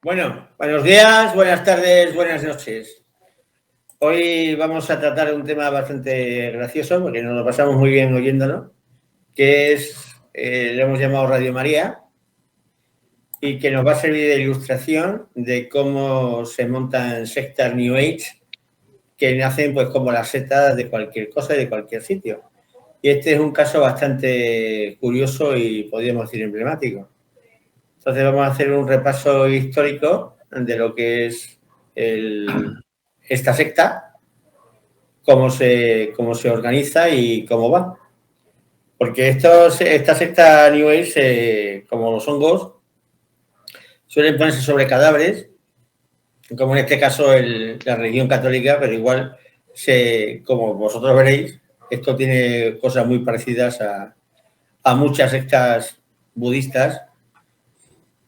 Bueno, buenos días, buenas tardes, buenas noches. Hoy vamos a tratar un tema bastante gracioso, porque nos lo pasamos muy bien oyéndolo, que es, le hemos llamado Radio María, y que nos va a servir de ilustración de cómo se montan sectas New Age, que nacen pues como las sectas de cualquier cosa y de cualquier sitio. Y este es un caso bastante curioso y podríamos decir emblemático. Entonces vamos a hacer un repaso histórico de lo que es esta secta, cómo se organiza y cómo va. Porque esta secta New Age, como los hongos, suelen ponerse sobre cadáveres, como en este caso la religión católica, pero igual, como vosotros veréis, esto tiene cosas muy parecidas a muchas sectas budistas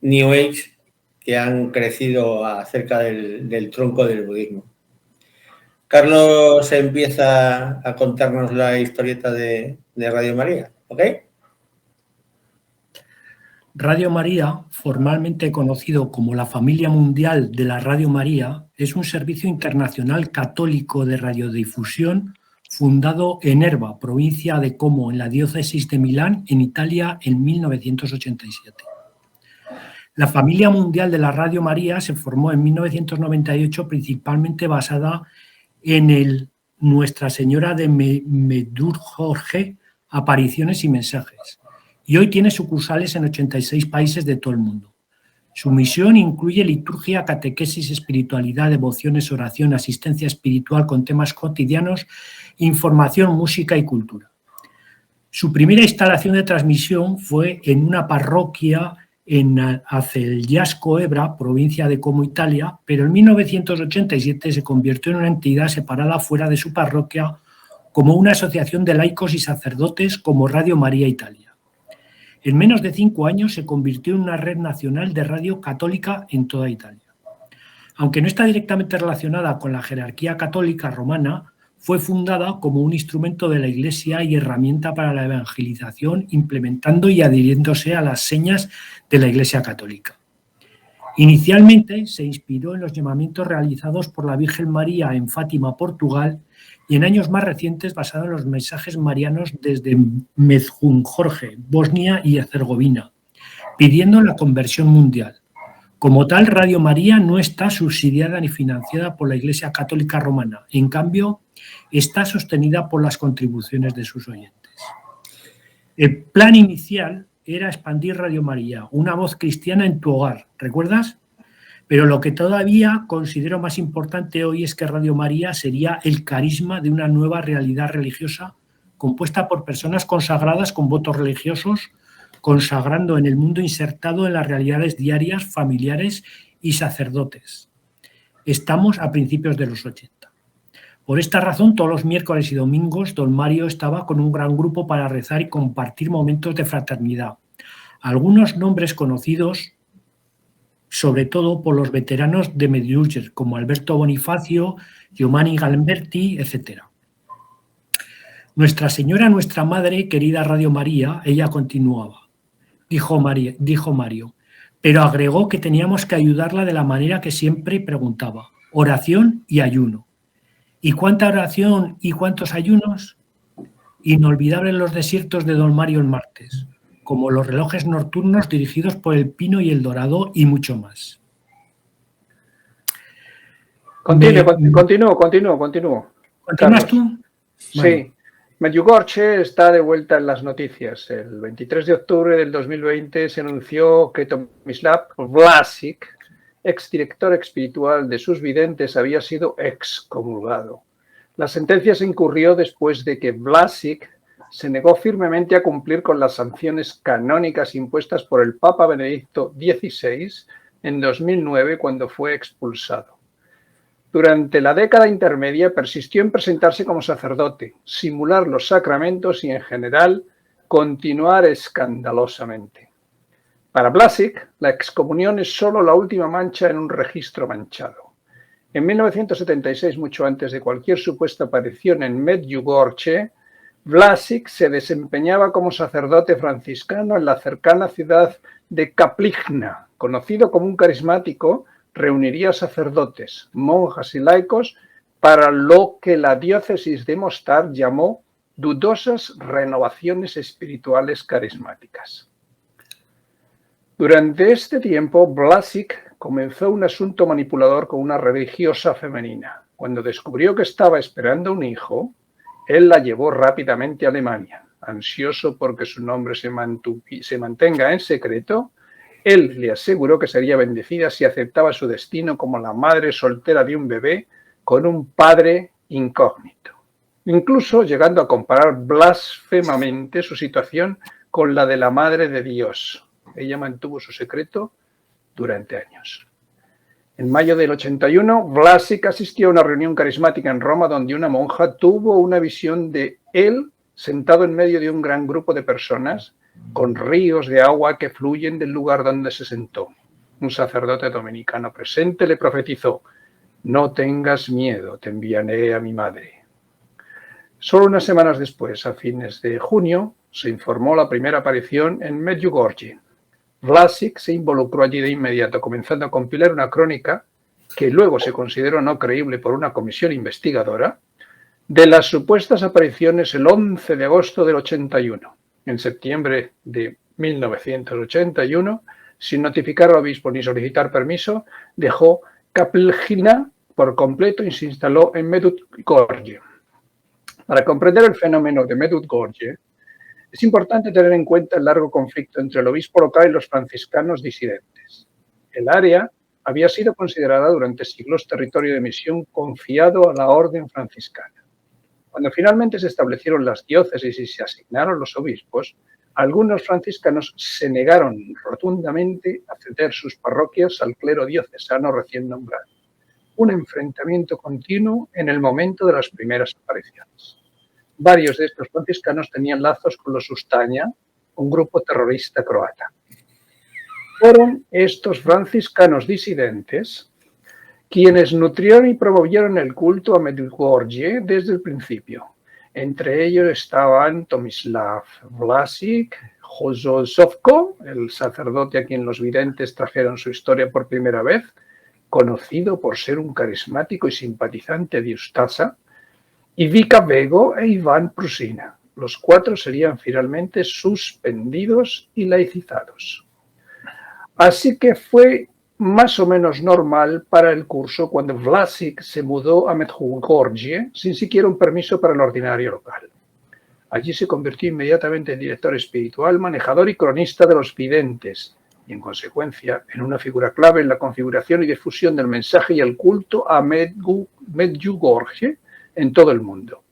New Age que han crecido acerca del tronco del budismo. Carlos empieza a contarnos la historieta de Radio María, ¿ok? Radio María, formalmente conocido como la Familia Mundial de la Radio María, es un servicio internacional católico de radiodifusión fundado en Erba, provincia de Como, en la diócesis de Milán, en Italia, en 1987. La Familia Mundial de la Radio María se formó en 1998 principalmente basada en el Nuestra Señora de Medjugorje, apariciones y mensajes, y hoy tiene sucursales en 86 países de todo el mundo. Su misión incluye liturgia, catequesis, espiritualidad, devociones, oración, asistencia espiritual con temas cotidianos, información, música y cultura. Su primera instalación de transmisión fue en una parroquia en Acellasco, Ebra, provincia de Como, Italia, pero en 1987 se convirtió en una entidad separada fuera de su parroquia como una asociación de laicos y sacerdotes como Radio María Italia. En menos de 5 años se convirtió en una red nacional de radio católica en toda Italia. Aunque no está directamente relacionada con la jerarquía católica romana, fue fundada como un instrumento de la Iglesia y herramienta para la evangelización, implementando y adhiriéndose a las señas de la Iglesia católica. Inicialmente se inspiró en los llamamientos realizados por la Virgen María en Fátima, Portugal, y en años más recientes basado en los mensajes marianos desde Medjugorje, Bosnia y Herzegovina, pidiendo la conversión mundial. Como tal, Radio María no está subsidiada ni financiada por la Iglesia Católica Romana. En cambio, está sostenida por las contribuciones de sus oyentes. El plan inicial era expandir Radio María, una voz cristiana en tu hogar, ¿recuerdas? Pero lo que todavía considero más importante hoy es que Radio María sería el carisma de una nueva realidad religiosa compuesta por personas consagradas con votos religiosos, consagrando en el mundo insertado en las realidades diarias, familiares y sacerdotes. Estamos a principios de los 80. Por esta razón, todos los miércoles y domingos, don Mario estaba con un gran grupo para rezar y compartir momentos de fraternidad. Algunos nombres conocidos, sobre todo por los veteranos de Medjugorje, como Alberto Bonifacio, Giovanni Galimberti, etc. Nuestra Señora, nuestra Madre, querida Radio María, ella continuaba. Dijo Mario, pero agregó que teníamos que ayudarla de la manera que siempre preguntaba: oración y ayuno. ¿Y cuánta oración y cuántos ayunos? Inolvidables los desiertos de don Mario el martes, como los relojes nocturnos dirigidos por el Pino y el Dorado y mucho más. Continúo. ¿Continúas tú? Sí. Vale. Medjugorje está de vuelta en las noticias. El 23 de octubre del 2020 se anunció que Tomislav Vlasic, exdirector espiritual de sus videntes, había sido excomulgado. La sentencia se incurrió después de que Vlasic se negó firmemente a cumplir con las sanciones canónicas impuestas por el Papa Benedicto XVI en 2009, cuando fue expulsado. Durante la década intermedia persistió en presentarse como sacerdote, simular los sacramentos y, en general, continuar escandalosamente. Para Vlasic, la excomunión es solo la última mancha en un registro manchado. En 1976, mucho antes de cualquier supuesta aparición en Medjugorje, Vlasic se desempeñaba como sacerdote franciscano en la cercana ciudad de Kapljina, conocido como un carismático, reuniría sacerdotes, monjas y laicos para lo que la diócesis de Mostar llamó dudosas renovaciones espirituales carismáticas. Durante este tiempo, Vlasic comenzó un asunto manipulador con una religiosa femenina. Cuando descubrió que estaba esperando un hijo, él la llevó rápidamente a Alemania. Ansioso porque su nombre se mantenga en secreto, él le aseguró que sería bendecida si aceptaba su destino como la madre soltera de un bebé con un padre incógnito, incluso llegando a comparar blasfemamente su situación con la de la Madre de Dios. Ella mantuvo su secreto durante años. En mayo del 81, Vlasic asistió a una reunión carismática en Roma donde una monja tuvo una visión de él sentado en medio de un gran grupo de personas con ríos de agua que fluyen del lugar donde se sentó. Un sacerdote dominicano presente le profetizó: «No tengas miedo, te enviaré a mi madre». Solo unas semanas después, a fines de junio, se informó la primera aparición en Medjugorje. Vlasic se involucró allí de inmediato, comenzando a compilar una crónica que luego se consideró no creíble por una comisión investigadora de las supuestas apariciones el 11 de agosto del 81. En septiembre de 1981, sin notificar al obispo ni solicitar permiso, dejó Kapljina por completo y se instaló en Medjugorje. Para comprender el fenómeno de Medjugorje, es importante tener en cuenta el largo conflicto entre el obispo local y los franciscanos disidentes. El área había sido considerada durante siglos territorio de misión confiado a la orden franciscana. Cuando finalmente se establecieron las diócesis y se asignaron los obispos, algunos franciscanos se negaron rotundamente a ceder sus parroquias al clero diocesano recién nombrado. Un enfrentamiento continuo en el momento de las primeras apariciones. Varios de estos franciscanos tenían lazos con los Ustania, un grupo terrorista croata. Fueron estos franciscanos disidentes quienes nutrieron y promovieron el culto a Medjugorje desde el principio. Entre ellos estaban Tomislav Vlasic, Jozo Sovko, el sacerdote a quien los videntes trajeron su historia por primera vez, conocido por ser un carismático y simpatizante de Ustasa, y Vika Bego e Iván Prusina. Los cuatro serían finalmente suspendidos y laicizados. Así que fue más o menos normal para el curso cuando Vlasic se mudó a Medjugorje sin siquiera un permiso para el ordinario local. Allí se convirtió inmediatamente en director espiritual, manejador y cronista de los videntes y, en consecuencia, en una figura clave en la configuración y difusión del mensaje y el culto a Medjugorje en todo el mundo.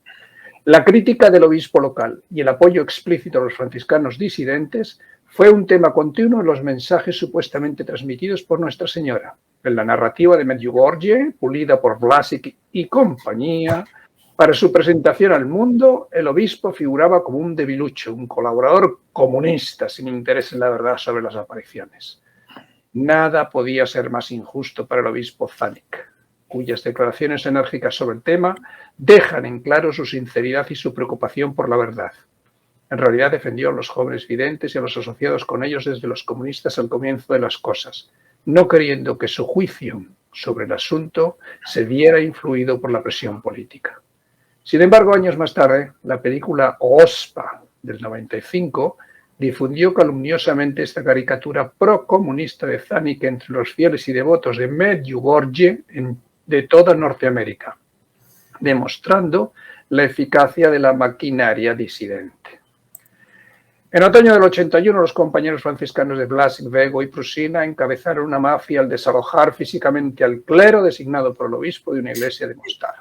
La crítica del obispo local y el apoyo explícito a los franciscanos disidentes fue un tema continuo en los mensajes supuestamente transmitidos por Nuestra Señora. En la narrativa de Medjugorje, pulida por Vlasic y compañía, para su presentación al mundo, el obispo figuraba como un debilucho, un colaborador comunista sin interés en la verdad sobre las apariciones. Nada podía ser más injusto para el obispo Zánik, cuyas declaraciones enérgicas sobre el tema dejan en claro su sinceridad y su preocupación por la verdad. En realidad defendió a los jóvenes videntes y a los asociados con ellos desde los comunistas al comienzo de las cosas, no queriendo que su juicio sobre el asunto se viera influido por la presión política. Sin embargo, años más tarde, la película OSPA del 95 difundió calumniosamente esta caricatura pro-comunista de Zánik entre los fieles y devotos de Medjugorje de toda Norteamérica, demostrando la eficacia de la maquinaria disidente. En otoño del 81, los compañeros franciscanos de Vlasic, Bego y Prusina encabezaron una mafia al desalojar físicamente al clero designado por el obispo de una iglesia de Mostar.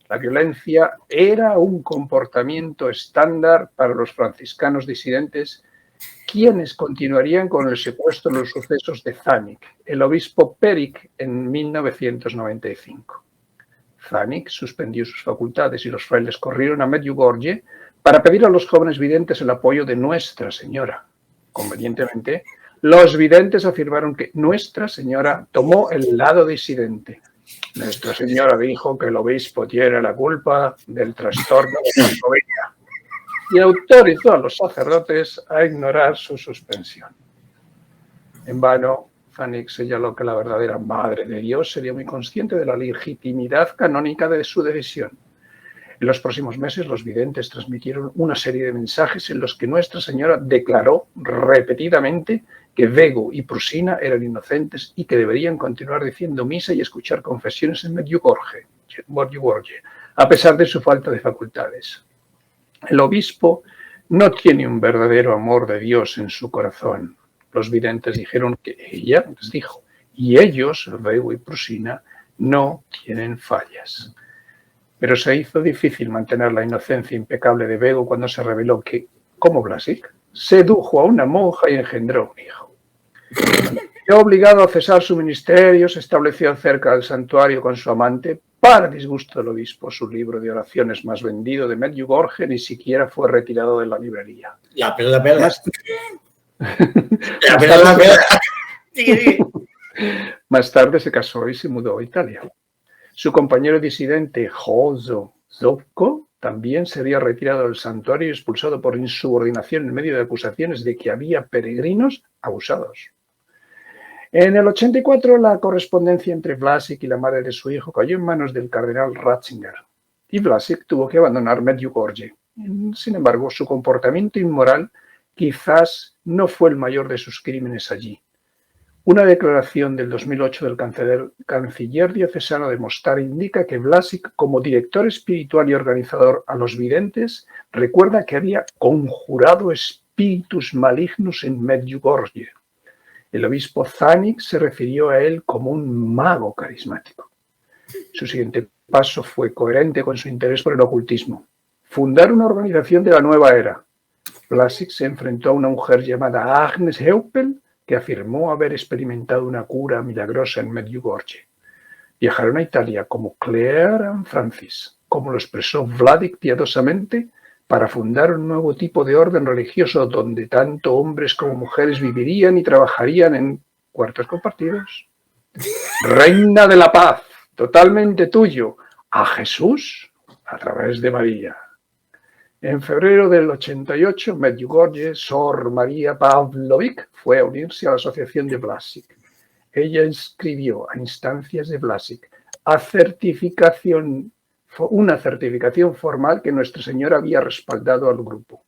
La violencia era un comportamiento estándar para los franciscanos disidentes, quienes continuarían con el secuestro de los sucesos de Zánik, el obispo Peric, en 1995. Zánik suspendió sus facultades y los frailes corrieron a Medjugorje para pedir a los jóvenes videntes el apoyo de Nuestra Señora. Convenientemente, los videntes afirmaron que Nuestra Señora tomó el lado disidente. Nuestra Señora dijo que el obispo tiene la culpa del trastorno de la novena y autorizó a los sacerdotes a ignorar su suspensión. En vano, Zanuck señaló que la verdadera Madre de Dios sería muy consciente de la legitimidad canónica de su decisión. En los próximos meses, los videntes transmitieron una serie de mensajes en los que Nuestra Señora declaró repetidamente que Bego y Prusina eran inocentes y que deberían continuar diciendo misa y escuchar confesiones en Medjugorje, a pesar de su falta de facultades. El obispo no tiene un verdadero amor de Dios en su corazón. Los videntes dijeron que ella les dijo, y ellos, Bego y Prusina, no tienen fallas. Pero se hizo difícil mantener la inocencia impecable de Bego cuando se reveló que, como Vlasic, sedujo a una monja y engendró un hijo. Fue obligado a cesar su ministerio, se estableció cerca del santuario con su amante. Para disgusto del obispo, su libro de oraciones más vendido de Medjugorje ni siquiera fue retirado de la librería. La pelota. Más tarde se casó y se mudó a Italia. Su compañero disidente Jozo Zovko también sería retirado del santuario y expulsado por insubordinación en medio de acusaciones de que había peregrinos abusados. En el 84, la correspondencia entre Vlasic y la madre de su hijo cayó en manos del cardenal Ratzinger y Vlasic tuvo que abandonar Medjugorje. Sin embargo, su comportamiento inmoral quizás no fue el mayor de sus crímenes allí. Una declaración del 2008 del canciller diocesano de Mostar indica que Vlasic, como director espiritual y organizador a los videntes, recuerda que había conjurado espíritus malignos en Medjugorje. El obispo Zanuck se refirió a él como un mago carismático. Su siguiente paso fue coherente con su interés por el ocultismo: fundar una organización de la nueva era. Vlasic se enfrentó a una mujer llamada Agnes Heupel, que afirmó haber experimentado una cura milagrosa en Medjugorje. Viajaron a Italia como Claire and Francis, como lo expresó Vlasic piadosamente, para fundar un nuevo tipo de orden religioso donde tanto hombres como mujeres vivirían y trabajarían en cuartos compartidos. Reina de la paz, totalmente tuyo, a Jesús a través de María. En febrero del 88, Medjugorje, Sor María Pavlovic fue a unirse a la asociación de Vlasic. Ella inscribió a instancias de Vlasic una certificación formal que Nuestra Señora había respaldado al grupo.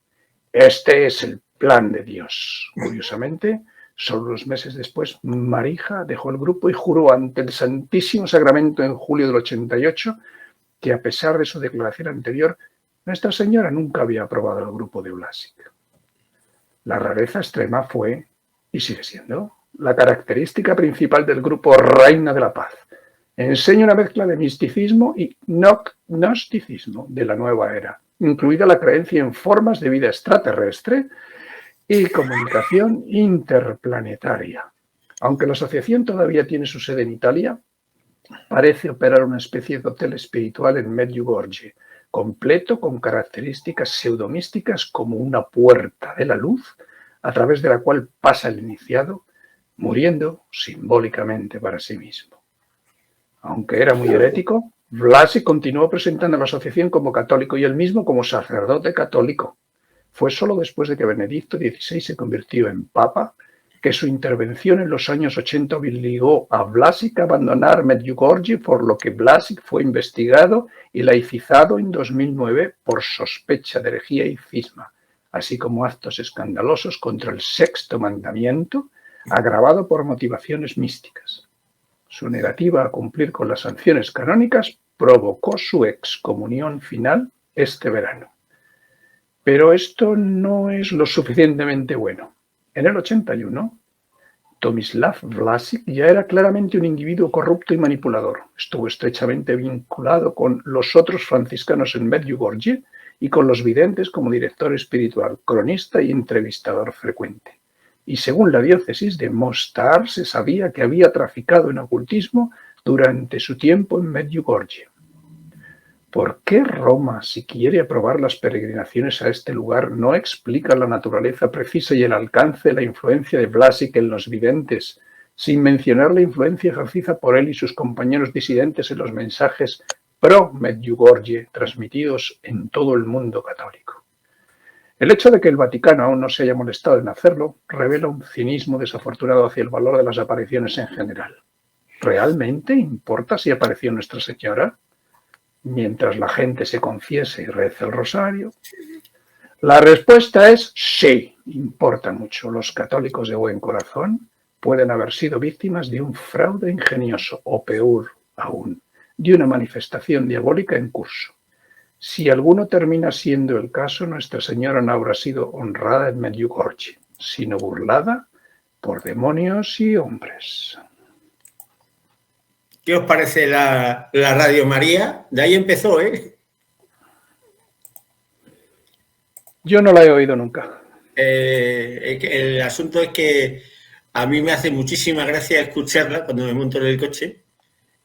Este es el plan de Dios. Curiosamente, solo unos meses después, Marija dejó el grupo y juró ante el Santísimo Sacramento en julio del 88 que, a pesar de su declaración anterior, Nuestra Señora nunca había aprobado el grupo de Vlasic. La rareza extrema fue, y sigue siendo, la característica principal del grupo Reina de la Paz. Enseña una mezcla de misticismo y gnosticismo de la nueva era, incluida la creencia en formas de vida extraterrestre y comunicación interplanetaria. Aunque la asociación todavía tiene su sede en Italia, parece operar una especie de hotel espiritual en Medjugorje, completo con características pseudomísticas como una puerta de la luz a través de la cual pasa el iniciado, muriendo simbólicamente para sí mismo. Aunque era muy herético, Vlasic continuó presentando a la asociación como católico y él mismo como sacerdote católico. Fue solo después de que Benedicto XVI se convirtió en papa que su intervención en los años 80 obligó a Vlasic a abandonar Medjugorje, por lo que Vlasic fue investigado y laicizado en 2009 por sospecha de herejía y cisma, así como actos escandalosos contra el sexto mandamiento, agravado por motivaciones místicas. Su negativa a cumplir con las sanciones canónicas provocó su excomunión final este verano. Pero esto no es lo suficientemente bueno. En el 81, Tomislav Vlasic ya era claramente un individuo corrupto y manipulador. Estuvo estrechamente vinculado con los otros franciscanos en Medjugorje y con los videntes como director espiritual, cronista y entrevistador frecuente. Y según la diócesis de Mostar, se sabía que había traficado en ocultismo durante su tiempo en Medjugorje. ¿Por qué Roma, si quiere aprobar las peregrinaciones a este lugar, no explica la naturaleza precisa y el alcance de la influencia de Vlasic en los videntes, sin mencionar la influencia ejercida por él y sus compañeros disidentes en los mensajes pro-Medjugorje transmitidos en todo el mundo católico? El hecho de que el Vaticano aún no se haya molestado en hacerlo revela un cinismo desafortunado hacia el valor de las apariciones en general. ¿Realmente importa si apareció Nuestra Señora? Mientras la gente se confiese y reza el rosario. La respuesta es sí, importa mucho. Los católicos de buen corazón pueden haber sido víctimas de un fraude ingenioso o, peor aún, de una manifestación diabólica en curso. Si alguno termina siendo el caso, Nuestra Señora no habrá sido honrada en Medjugorje, sino burlada por demonios y hombres. ¿Qué os parece la Radio María? De ahí empezó, ¿eh? Yo no la he oído nunca. El asunto es que a mí me hace muchísima gracia escucharla cuando me monto en el coche,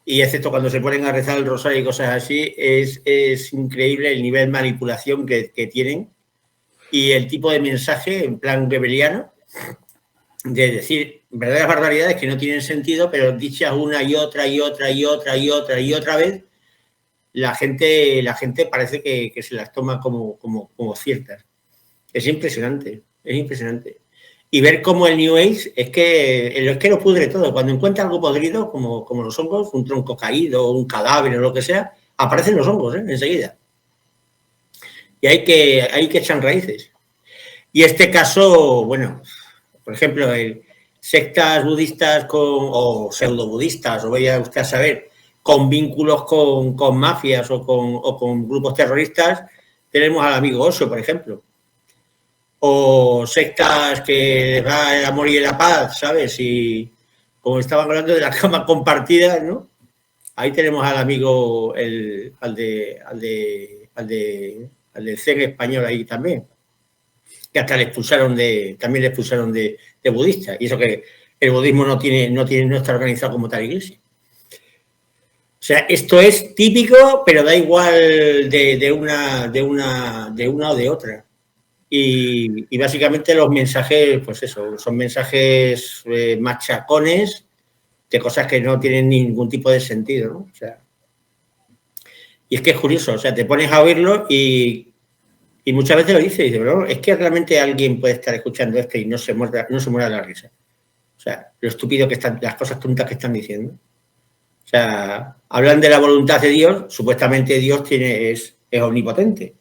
y excepto cuando se ponen a rezar el rosario y cosas así, es increíble el nivel de manipulación que tienen y el tipo de mensaje en plan goebbeliano, de decir verdaderas barbaridades que no tienen sentido, pero dichas una y otra y otra y otra y otra y otra vez, la gente parece que se las toma como ciertas. Es impresionante, es impresionante. Y ver cómo el New Age es que lo pudre todo. Cuando encuentra algo podrido, como los hongos, un tronco caído, un cadáver o lo que sea, aparecen los hongos, enseguida. Y hay que echar raíces. Y este caso, bueno, por ejemplo, sectas budistas o pseudo-budistas, o vaya usted a saber, con vínculos con mafias o con grupos terroristas, tenemos al amigo Osho, por ejemplo. O sectas que va el amor y la paz, ¿sabes? Y como estaban hablando de la cama compartida, ¿no? Ahí tenemos al amigo, al del Zen español ahí también, que hasta también le expulsaron de budista. Y eso que el budismo no está organizado como tal iglesia. O sea, esto es típico, pero da igual de una o de otra. Y básicamente los mensajes, pues eso, son mensajes machacones de cosas que no tienen ningún tipo de sentido, ¿no? O sea, y es que es curioso, o sea, te pones a oírlo y muchas veces lo dices, bueno, es que realmente alguien puede estar escuchando esto y no se muera de la risa. O sea, lo estúpido que están, las cosas tontas que están diciendo. O sea, hablan de la voluntad de Dios, supuestamente Dios es omnipotente.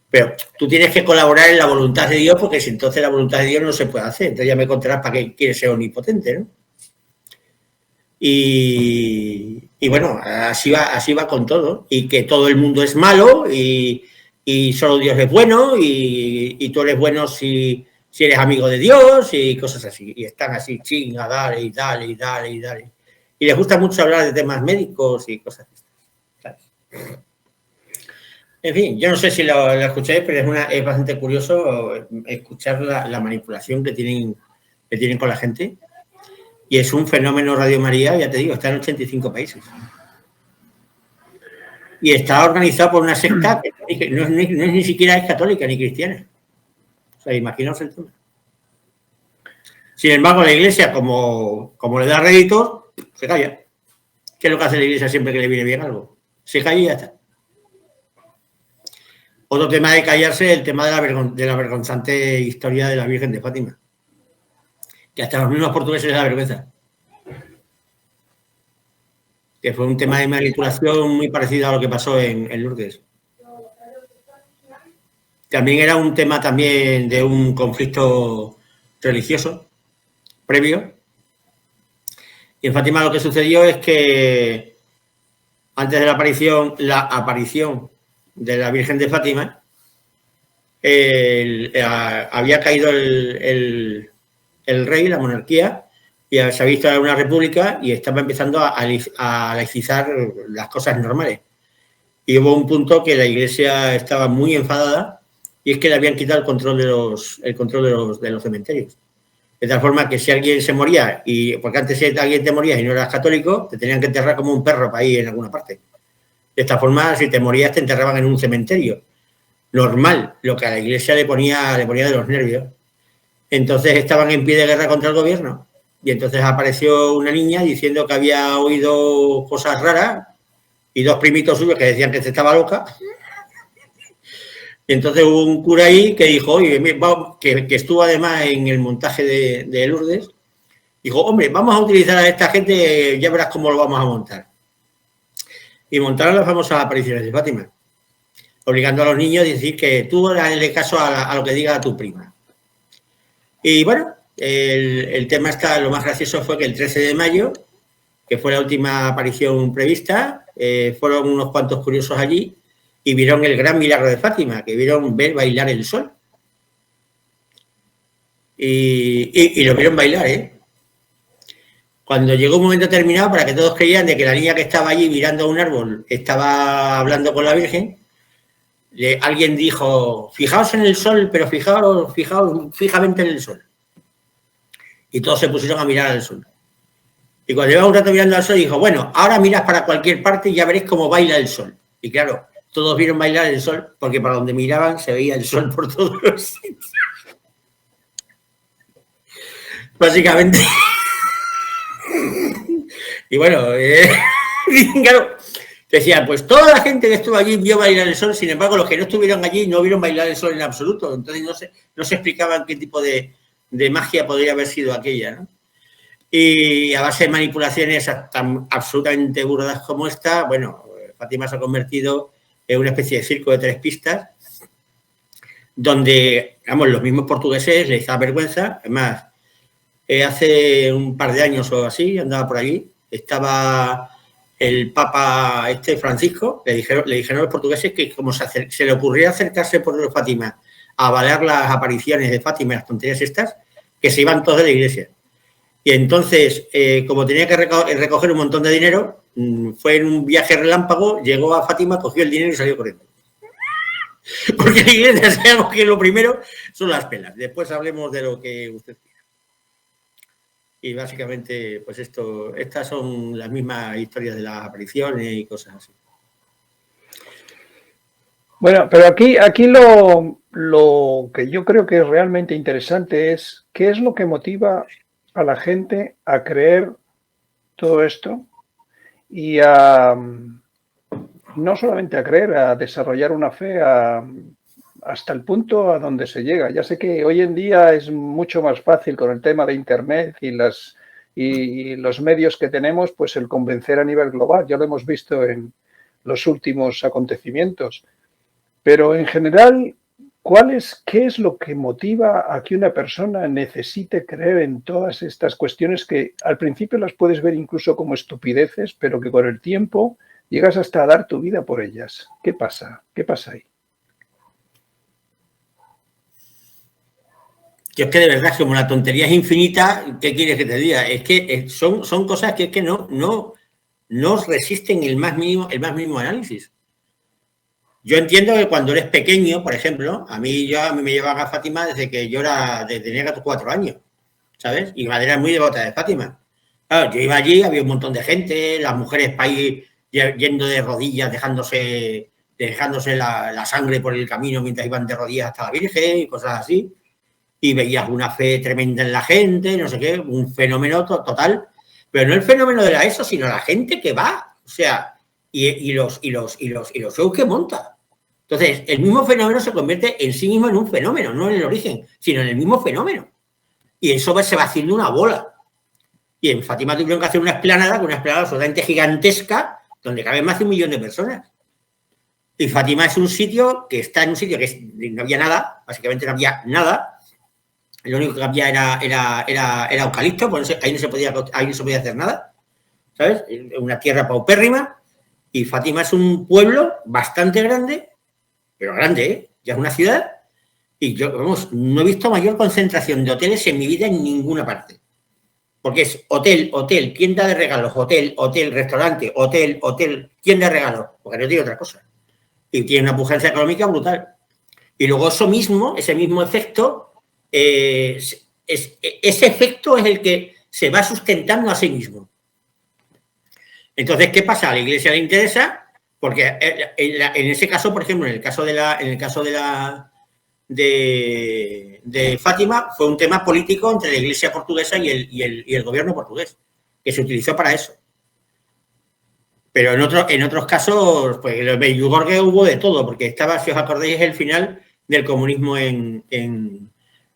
Pero tú tienes que colaborar en la voluntad de Dios, porque si entonces la voluntad de Dios no se puede hacer. Entonces ya me contarás para qué quieres ser omnipotente, ¿no? Y bueno, así va con todo. Y que todo el mundo es malo y solo Dios es bueno y tú eres bueno si eres amigo de Dios y cosas así. Y están así, chinga, dale y dale y dale y dale. Y les gusta mucho hablar de temas médicos y cosas así, ¿sabes? En fin, yo no sé si lo escucháis, pero es bastante curioso escuchar la manipulación que tienen con la gente. Y es un fenómeno Radio María, ya te digo, está en 85 países. Y está organizado por una secta que no es ni siquiera es católica ni cristiana. O sea, imaginaos el tema. Sin embargo, la Iglesia, como le da réditos, se calla. ¿Qué es lo que hace la Iglesia siempre que le viene bien algo? Se calla y ya está. Otro tema de callarse es el tema de la vergonzante historia de la Virgen de Fátima. Que hasta los mismos portugueses les da vergüenza. Que fue un tema de manipulación muy parecido a lo que pasó en Lourdes. También era un tema también de un conflicto religioso previo. Y en Fátima lo que sucedió es que antes de la aparición de la Virgen de Fátima, había caído el rey, la monarquía, y se había visto una república y estaba empezando a laicizar las cosas normales. Y hubo un punto que la Iglesia estaba muy enfadada, y es que le habían quitado el control de los cementerios. De tal forma que si alguien se moría, porque antes alguien te moría y no eras católico, te tenían que enterrar como un perro para ir en alguna parte. De esta forma, si te morías, te enterraban en un cementerio. Normal, lo que a la Iglesia le ponía de los nervios. Entonces estaban en pie de guerra contra el gobierno. Y entonces apareció una niña diciendo que había oído cosas raras y dos primitos suyos que decían que se estaba loca. Y entonces hubo un cura ahí que dijo, oye, que estuvo además en el montaje de Lourdes, dijo, hombre, vamos a utilizar a esta gente, ya verás cómo lo vamos a montar. Y montaron las famosas apariciones de Fátima, obligando a los niños a decir que tú hazle caso a lo que diga tu prima. Y bueno, el tema lo más gracioso fue que el 13 de mayo, que fue la última aparición prevista, fueron unos cuantos curiosos allí y vieron el gran milagro de Fátima, que vieron ver bailar el sol. Y lo vieron bailar, ¿eh? Cuando llegó un momento determinado, para que todos creían de que la niña que estaba allí mirando a un árbol estaba hablando con la Virgen, alguien dijo, fijaos en el sol, pero fijaos fijamente en el sol. Y todos se pusieron a mirar al sol. Y cuando llevaba un rato mirando al sol, dijo, bueno, ahora miras para cualquier parte y ya veréis cómo baila el sol. Y claro, todos vieron bailar el sol, porque para donde miraban se veía el sol por todos los sitios. Básicamente. Y bueno, claro, decía, pues toda la gente que estuvo allí vio bailar el sol, sin embargo, los que no estuvieron allí no vieron bailar el sol en absoluto. Entonces no se explicaban qué tipo de magia podría haber sido aquella, ¿no? Y a base de manipulaciones tan absolutamente burdas como esta, bueno, Fátima se ha convertido en una especie de circo de 3 pistas, donde, digamos, los mismos portugueses les da vergüenza. Además, hace un par de años o así, andaba por allí, estaba el Papa Francisco, le dijeron a los portugueses que como se le ocurría acercarse por Fátima a avalar las apariciones de Fátima y las tonterías estas, que se iban todos de la iglesia. Y entonces, como tenía que recoger un montón de dinero, fue en un viaje relámpago, llegó a Fátima, cogió el dinero y salió corriendo. Porque la iglesia sabemos que lo primero son las pelas. Después hablemos de lo que usted quiera. Y básicamente, pues estas son las mismas historias de las apariciones y cosas así. Bueno, pero aquí lo que yo creo que es realmente interesante es qué es lo que motiva a la gente a creer todo esto y no solamente a creer, a desarrollar una fe hasta el punto a donde se llega. Ya sé que hoy en día es mucho más fácil con el tema de Internet y los medios que tenemos, pues el convencer a nivel global. Ya lo hemos visto en los últimos acontecimientos. Pero en general, ¿qué es lo que motiva a que una persona necesite creer en todas estas cuestiones que al principio las puedes ver incluso como estupideces, pero que con el tiempo llegas hasta a dar tu vida por ellas? ¿Qué pasa? ¿Qué pasa ahí? Yo es que de verdad, como la tontería es infinita, ¿qué quieres que te diga? Es que son cosas que es que no resisten el más mínimo análisis. Yo entiendo que cuando eres pequeño, por ejemplo, a mí me llevaban a Fátima desde que tenía 4 años, ¿sabes? Y mi madre era muy devota de Fátima. Claro, yo iba allí, había un montón de gente, las mujeres para ir yendo de rodillas, dejándose la sangre por el camino mientras iban de rodillas hasta la Virgen y cosas así. Y veías una fe tremenda en la gente, no sé qué, un fenómeno total. Pero no el fenómeno de ESO, sino la gente que va, o sea, y los shows que monta. Entonces, el mismo fenómeno se convierte en sí mismo en un fenómeno, no en el origen, sino en el mismo fenómeno. Y eso se va haciendo una bola. Y en Fátima tuvieron que hacer una explanada absolutamente gigantesca, donde caben más de 1 millón de personas. Y Fátima es un sitio que no había nada, básicamente no había nada. Lo único que había era eucalipto, por eso ahí no se podía hacer nada, ¿sabes? Una tierra paupérrima. Y Fátima es un pueblo bastante grande, pero grande, ¿eh? Ya es una ciudad. Y yo, vamos, no he visto mayor concentración de hoteles en mi vida en ninguna parte. Porque es hotel, tienda de regalos, hotel, restaurante, hotel, tienda de regalos. Porque no tiene otra cosa. Y tiene una pujanza económica brutal. Y luego ese mismo efecto, ese efecto es el que se va sustentando a sí mismo. Entonces, ¿qué pasa? A la Iglesia le interesa, porque en ese caso, por ejemplo, en el caso de Fátima, fue un tema político entre la Iglesia portuguesa y el gobierno portugués, que se utilizó para eso. Pero en otros casos, pues en el Medjugorje hubo de todo, porque estaba, si os acordáis, el final del comunismo en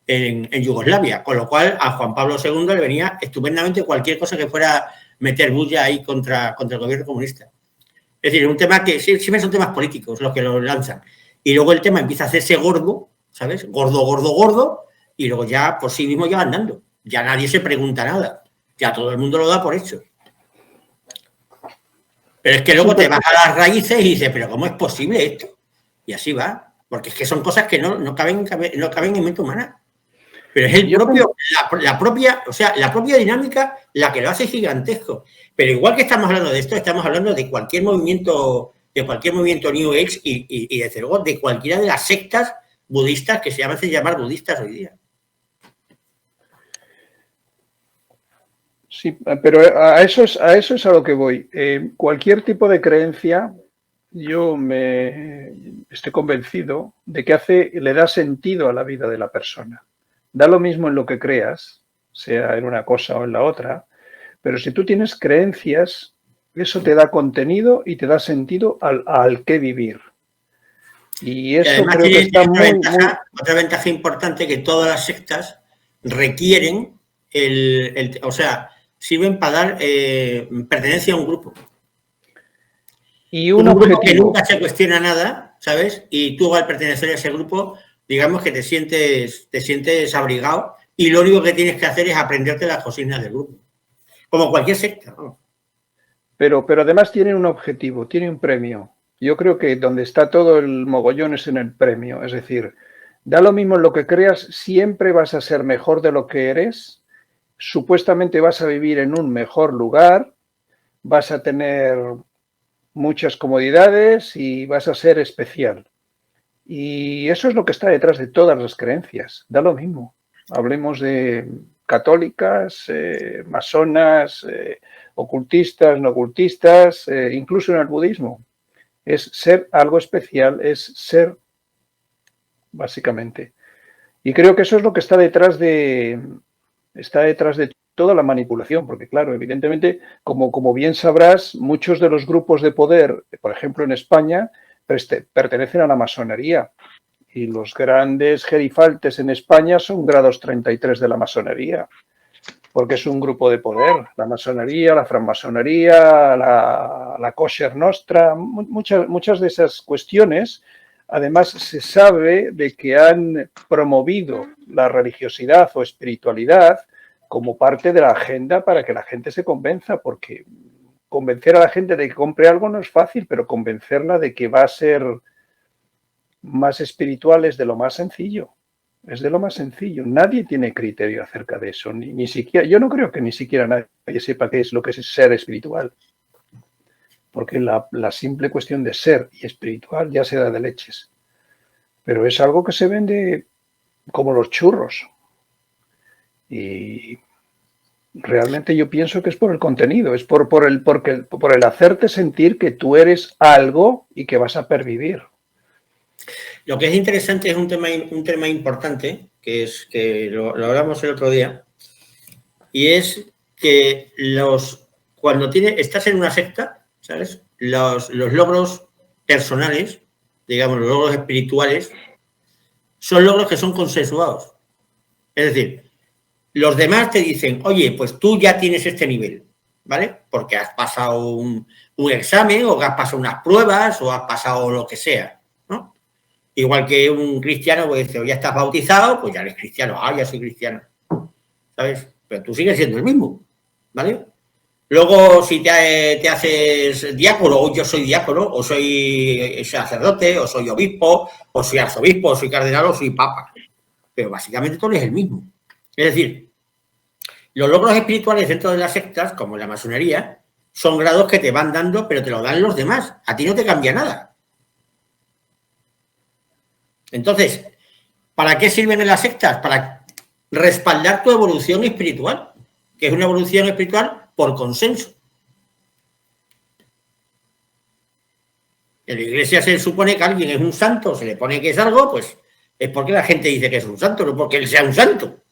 Yugoslavia, con lo cual a Juan Pablo II le venía estupendamente cualquier cosa que fuera meter bulla ahí contra el gobierno comunista. Es decir, un tema que siempre son temas políticos los que lo lanzan. Y luego el tema empieza a hacerse gordo, ¿sabes? Gordo, y luego ya por sí mismo ya van dando. Ya nadie se pregunta nada. Ya todo el mundo lo da por hecho. Pero es que luego te vas a las raíces y dices, ¿pero cómo es posible esto? Y así va. Porque es que son cosas que no caben en mente humana. Pero es la propia dinámica la que lo hace gigantesco. Pero igual que estamos hablando de esto, estamos hablando de cualquier movimiento New Age y desde luego de cualquiera de las sectas budistas que se hacen llamar budistas hoy día. Sí, pero a eso es a lo que voy. Cualquier tipo de creencia, yo estoy convencido de que le da sentido a la vida de la persona. Da lo mismo en lo que creas, sea en una cosa o en la otra, pero si tú tienes creencias, eso te da contenido y te da sentido al que vivir. Y eso además creo que está otra ventaja importante, que todas las sectas requieren sirven para dar pertenencia a un grupo. Y un objetivo grupo que nunca se cuestiona nada, ¿sabes? Y tú al pertenecer a ese grupo, digamos que te sientes abrigado y lo único que tienes que hacer es aprenderte las consignas del grupo. Como cualquier secta, ¿no? Pero además tiene un objetivo, tiene un premio. Yo creo que donde está todo el mogollón es en el premio. Es decir, da lo mismo en lo que creas, siempre vas a ser mejor de lo que eres, supuestamente vas a vivir en un mejor lugar, vas a tener muchas comodidades y vas a ser especial. Y eso es lo que está detrás de todas las creencias. Da lo mismo. Hablemos de católicas, masonas, ocultistas, no ocultistas, incluso en el budismo. Es ser algo especial, es ser, básicamente. Y creo que eso es lo que está detrás de toda la manipulación, porque claro, evidentemente, como bien sabrás, muchos de los grupos de poder, por ejemplo en España, pertenecen a la masonería. Y los grandes gerifaltes en España son grados 33 de la masonería, porque es un grupo de poder. La masonería, la francmasonería, la kosher nostra, muchas de esas cuestiones. Además, se sabe de que han promovido la religiosidad o espiritualidad como parte de la agenda para que la gente se convenza, porque convencer a la gente de que compre algo no es fácil, pero convencerla de que va a ser más espiritual es de lo más sencillo. Es de lo más sencillo. Nadie tiene criterio acerca de eso. Ni siquiera, yo no creo que ni siquiera nadie sepa qué es lo que es ser espiritual. Porque la simple cuestión de ser y espiritual ya se da de leches. Pero es algo que se vende como los churros. Y realmente yo pienso que es por el contenido, es por el hacerte sentir que tú eres algo y que vas a pervivir. Lo que es interesante es un tema importante, que lo hablamos el otro día, y es que cuando estás en una secta, ¿sabes? Los logros personales, digamos, los logros espirituales, son logros que son consensuados. Es decir, los demás te dicen, oye, pues tú ya tienes este nivel, ¿vale? Porque has pasado un examen, o has pasado unas pruebas, o has pasado lo que sea, ¿no? Igual que un cristiano, pues dice, ya estás bautizado, pues ya eres cristiano, ya soy cristiano, ¿sabes? Pero tú sigues siendo el mismo, ¿vale? Luego, si te haces diácono, o yo soy diácono, o soy sacerdote, o soy obispo, o soy arzobispo, o soy cardenal, o soy papa. Pero básicamente todo es el mismo. Es decir, los logros espirituales dentro de las sectas, como la masonería, son grados que te van dando, pero te lo dan los demás. A ti no te cambia nada. Entonces, ¿para qué sirven en las sectas? Para respaldar tu evolución espiritual, que es una evolución espiritual por consenso. En la iglesia se supone que alguien es un santo, se le pone que es algo, pues es porque la gente dice que es un santo, no porque él sea un santo.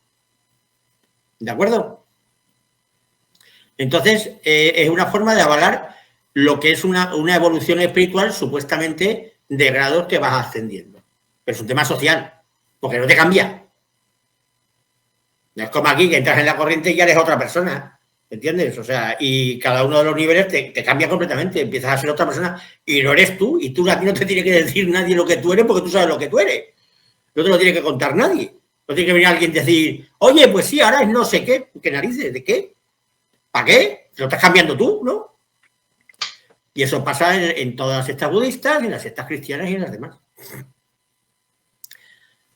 ¿De acuerdo? Entonces, es una forma de avalar lo que es una evolución espiritual supuestamente de grados que vas ascendiendo. Pero es un tema social, porque no te cambia. No es como aquí, que entras en la corriente y ya eres otra persona, ¿entiendes? O sea, y cada uno de los niveles te cambia completamente, empiezas a ser otra persona y no eres tú, y tú aquí no te tiene que decir nadie lo que tú eres porque tú sabes lo que tú eres. No te lo tiene que contar nadie. No tiene que venir alguien y decir, oye, pues sí, ahora es no sé qué. ¿Qué narices? ¿De qué? ¿Para qué? Lo estás cambiando tú, ¿no? Y eso pasa en todas las sectas budistas, en las sectas cristianas y en las demás.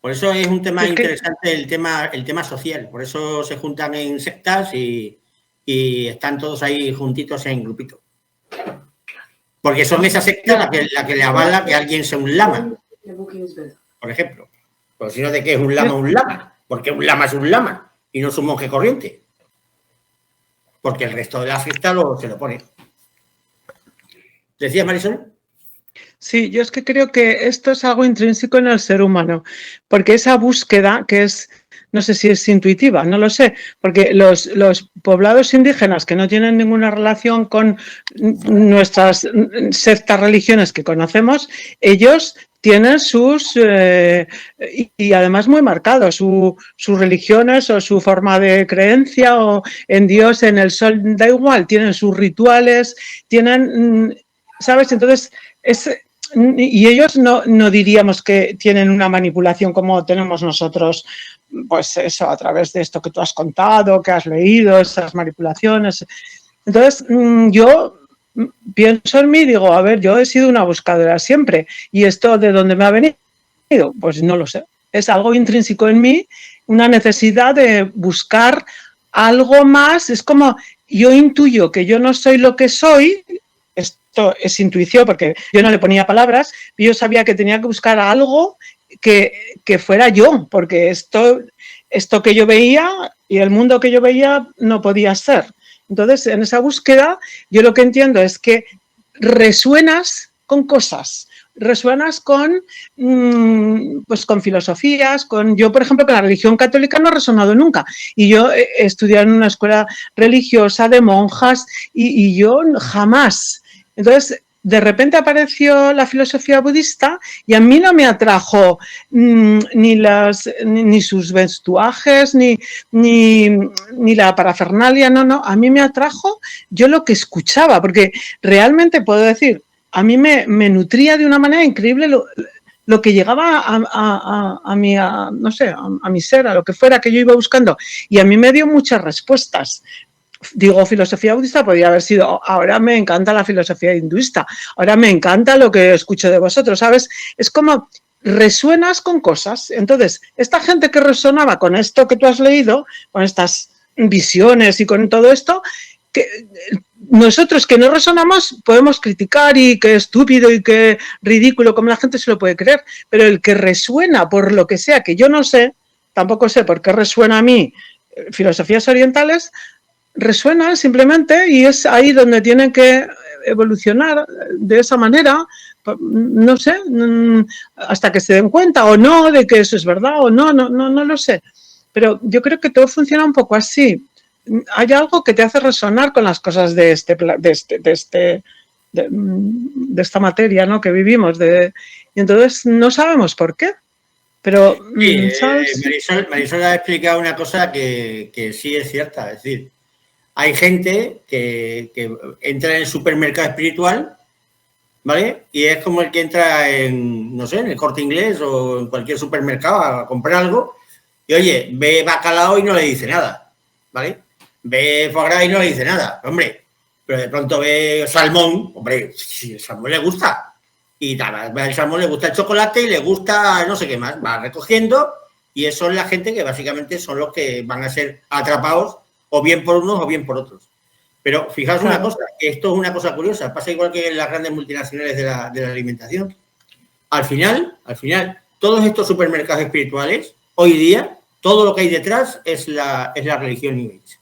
Por eso es un tema interesante el tema social. Por eso se juntan en sectas y están todos ahí juntitos en grupito. Porque son esas sectas la que le avala que alguien sea un lama, por ejemplo. Pero si no, ¿de qué es un lama un lama? Porque un lama es un lama y no es un monje corriente. Porque el resto de la secta se lo pone. ¿Decías, Marisol? Sí, yo es que creo que esto es algo intrínseco en el ser humano, porque esa búsqueda que es, no sé si es intuitiva, no lo sé, porque los poblados indígenas que no tienen ninguna relación con nuestras sectas religiones que conocemos, ellos tienen sus, y además muy marcados, sus religiones o su forma de creencia, o en Dios, en el sol, da igual, tienen sus rituales, tienen, ¿sabes? Entonces, y ellos no diríamos que tienen una manipulación como tenemos nosotros, pues eso, a través de esto que tú has contado, que has leído, esas manipulaciones. Entonces, yo pienso en mí y digo, a ver, yo he sido una buscadora siempre, ¿y esto de dónde me ha venido? Pues no lo sé. Es algo intrínseco en mí, una necesidad de buscar algo más. Es como, yo intuyo que yo no soy lo que soy. Esto es intuición porque yo no le ponía palabras, yo sabía que tenía que buscar algo que fuera yo, porque esto que yo veía y el mundo que yo veía no podía ser. Entonces, en esa búsqueda, yo lo que entiendo es que resuenas con cosas, resuenas con, pues con filosofías, yo, por ejemplo, con la religión católica no he resonado nunca. Y yo he estudiado en una escuela religiosa de monjas y yo jamás. Entonces, de repente apareció la filosofía budista y a mí no me atrajo ni sus vestuajes, ni la parafernalia, no. A mí me atrajo yo lo que escuchaba, porque realmente puedo decir, a mí me nutría de una manera increíble lo que llegaba a mi ser, a lo que fuera que yo iba buscando. Y a mí me dio muchas respuestas. Digo, filosofía budista podría haber sido, ahora me encanta la filosofía hinduista, ahora me encanta lo que escucho de vosotros, ¿sabes? Es como resuenas con cosas. Entonces, esta gente que resonaba con esto que tú has leído, con estas visiones y con todo esto, que nosotros que no resonamos podemos criticar y qué estúpido y qué ridículo, como la gente se lo puede creer, pero el que resuena por lo que sea, que yo no sé, tampoco sé por qué resuena a mí filosofías orientales, resuenan simplemente y es ahí donde tienen que evolucionar de esa manera, no sé, hasta que se den cuenta o no de que eso es verdad o no lo sé. Pero yo creo que todo funciona un poco así. Hay algo que te hace resonar con las cosas de esta materia, ¿no? Que vivimos. Y entonces no sabemos por qué. Pero, sí, ¿sabes? Marisol ha explicado una cosa que sí es cierta. Es decir, hay gente que entra en el supermercado espiritual, ¿vale? Y es como el que entra en, no sé, en el Corte Inglés o en cualquier supermercado a comprar algo y, oye, ve bacalao y no le dice nada, ¿vale? Ve foie gras y no le dice nada, hombre. Pero de pronto ve salmón, hombre, si el salmón le gusta. Y nada, el salmón le gusta el chocolate y le gusta no sé qué más. Va recogiendo y eso es la gente que básicamente son los que van a ser atrapados o bien por unos o bien por otros. Pero fijaos una cosa, que esto es una cosa curiosa, pasa igual que en las grandes multinacionales de la alimentación. Al final, todos estos supermercados espirituales, hoy día, todo lo que hay detrás es la religión New Age.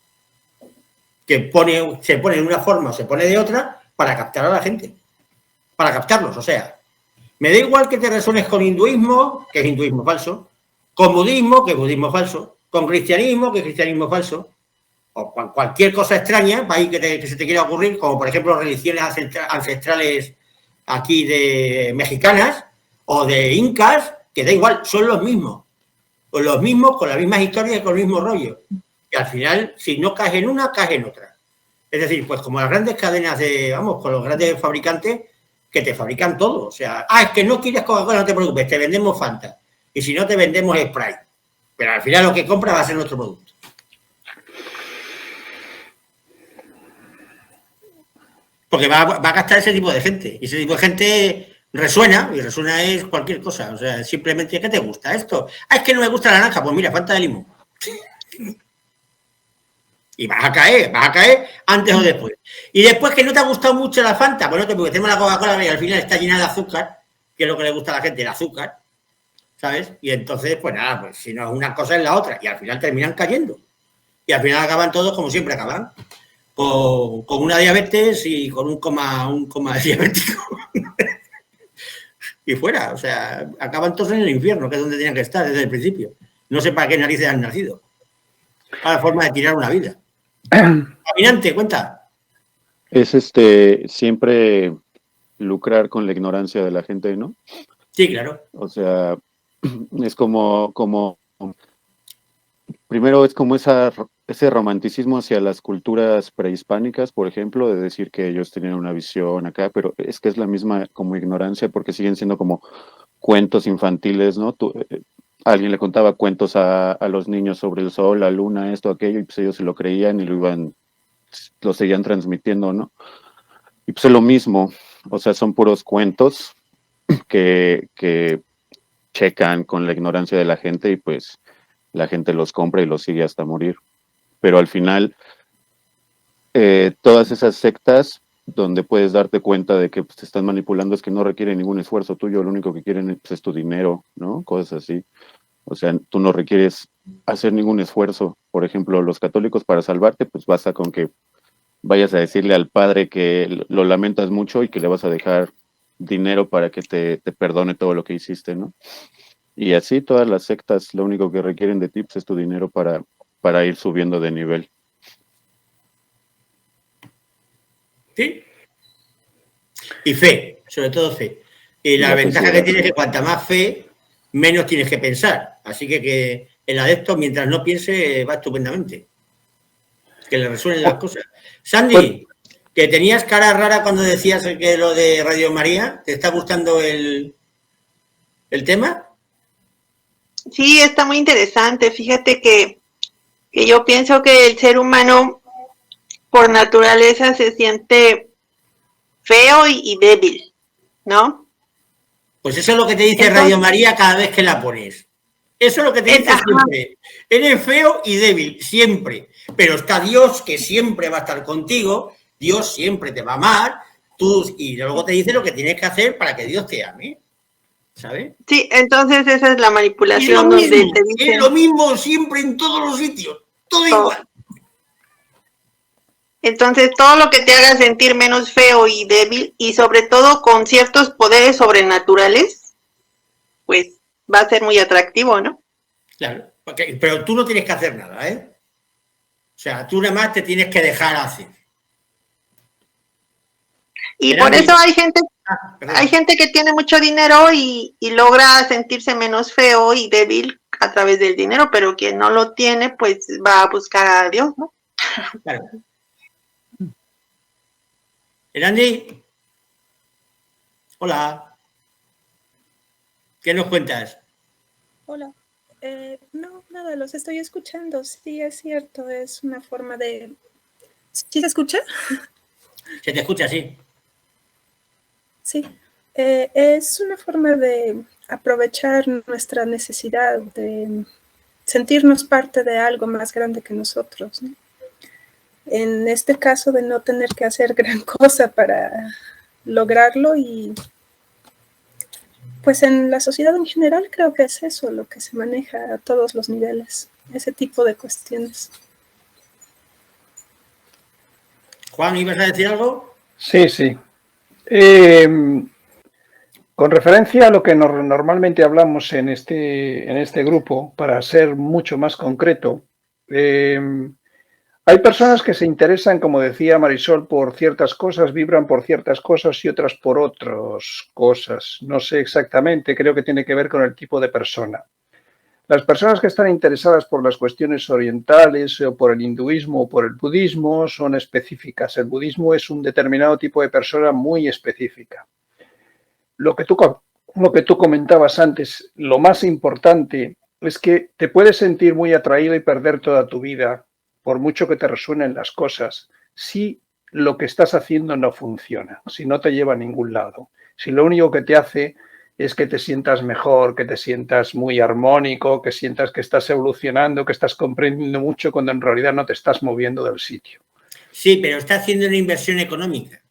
Que se pone de una forma o se pone de otra para captar a la gente. Para captarlos, o sea. Me da igual que te resuenes con hinduismo, que es hinduismo falso, con budismo, que es budismo falso, con cristianismo, que es cristianismo falso. o cualquier cosa extraña ahí que se te quiera ocurrir, como por ejemplo religiones ancestrales aquí de mexicanas o de incas, que da igual, son los mismos, con las mismas historias y con el mismo rollo. Y al final, si no caes en una, caes en otra. Es decir, pues como las grandes cadenas con los grandes fabricantes que te fabrican todo. O sea, es que no quieres Coca-Cola, no te preocupes, te vendemos Fanta. Y si no, te vendemos Sprite. Pero al final lo que compras va a ser nuestro producto. Porque va a gastar ese tipo de gente. Y ese tipo de gente resuena, y resuena es cualquier cosa. O sea, simplemente, ¿qué te gusta esto? Es que no me gusta la naranja. Pues mira, Fanta de limón. Y vas a caer antes o después. Y después que no te ha gustado mucho la Fanta, pues no te preocupes, tenemos la Coca-Cola y al final está llena de azúcar, que es lo que le gusta a la gente, el azúcar, ¿sabes? Y entonces, pues nada, pues si no es una cosa es la otra. Y al final terminan cayendo. Y al final acaban todos como siempre acaban. Con una diabetes y con un coma diabético. Y fuera, o sea, acaban todos en el infierno, que es donde tenían que estar desde el principio. No sé para qué narices han nacido. Para la forma de tirar una vida. Caminante, cuenta. Es siempre lucrar con la ignorancia de la gente, ¿no? Sí, claro. O sea, es como primero es como ese romanticismo hacia las culturas prehispánicas, por ejemplo, de decir que ellos tenían una visión acá, pero es que es la misma como ignorancia porque siguen siendo como cuentos infantiles, ¿no? Alguien le contaba cuentos a los niños sobre el sol, la luna, esto, aquello, y pues ellos se lo creían y lo seguían transmitiendo, ¿no? Y pues es lo mismo, o sea, son puros cuentos que checan con la ignorancia de la gente y pues la gente los compra y los sigue hasta morir. Pero al final, todas esas sectas donde puedes darte cuenta de que pues, te están manipulando es que no requieren ningún esfuerzo tuyo, lo único que quieren pues, es tu dinero, ¿no? Cosas así. O sea, tú no requieres hacer ningún esfuerzo. Por ejemplo, los católicos para salvarte, pues basta con que vayas a decirle al padre que lo lamentas mucho y que le vas a dejar dinero para que te perdone todo lo que hiciste, ¿no? Y así todas las sectas lo único que requieren de ti pues, es tu dinero para ir subiendo de nivel. Sí. Y fe, sobre todo fe. Y la ventaja que tienes es que cuanta más fe, menos tienes que pensar. Así que el adepto, mientras no piense, va estupendamente. Que le resuelven las cosas. Sandy, que tenías cara rara cuando decías que lo de Radio María. ¿Te está gustando el tema? Sí, está muy interesante. Fíjate que yo pienso que el ser humano por naturaleza se siente feo y débil, ¿no? Pues eso es lo que te dice Radio María cada vez que la pones. Eso es lo que te dice siempre. Eres feo y débil, siempre. Pero está Dios, que siempre va a estar contigo. Dios siempre te va a amar. Y luego te dice lo que tienes que hacer para que Dios te ame. ¿Sabes? Sí, entonces esa es la manipulación donde te dicen... Es lo mismo siempre en todos los sitios. Todo igual. Entonces, todo lo que te haga sentir menos feo y débil, y sobre todo con ciertos poderes sobrenaturales, pues va a ser muy atractivo, ¿no? Claro, pero tú no tienes que hacer nada, ¿eh? O sea, tú nada más te tienes que dejar hacer. Y por eso hay gente que tiene mucho dinero y logra sentirse menos feo y débil a través del dinero, pero quien no lo tiene, pues va a buscar a Dios, ¿no? Claro. Erandi, hola. ¿Qué nos cuentas? Hola. No, nada, los estoy escuchando. Sí, es cierto, es una forma de... ¿Sí se escucha? Se te escucha, sí. Sí. Es una forma de aprovechar nuestra necesidad de sentirnos parte de algo más grande que nosotros, ¿no? En este caso de no tener que hacer gran cosa para lograrlo y pues en la sociedad en general creo que es eso lo que se maneja a todos los niveles, ese tipo de cuestiones. Juan, ¿ibas a decir algo? Sí, sí. Con referencia a lo que normalmente hablamos en este grupo, para ser mucho más concreto, Hay personas que se interesan, como decía Marisol, por ciertas cosas, vibran por ciertas cosas y otras por otras cosas. No sé exactamente, creo que tiene que ver con el tipo de persona. Las personas que están interesadas por las cuestiones orientales o por el hinduismo o por el budismo son específicas. El budismo es un determinado tipo de persona muy específica. Lo que tú comentabas antes, lo más importante es que te puedes sentir muy atraído y perder toda tu vida, por mucho que te resuenen las cosas, si lo que estás haciendo no funciona, si no te lleva a ningún lado, si lo único que te hace es que te sientas mejor, que te sientas muy armónico, que sientas que estás evolucionando, que estás comprendiendo mucho cuando en realidad no te estás moviendo del sitio. Sí, pero está haciendo una inversión económica.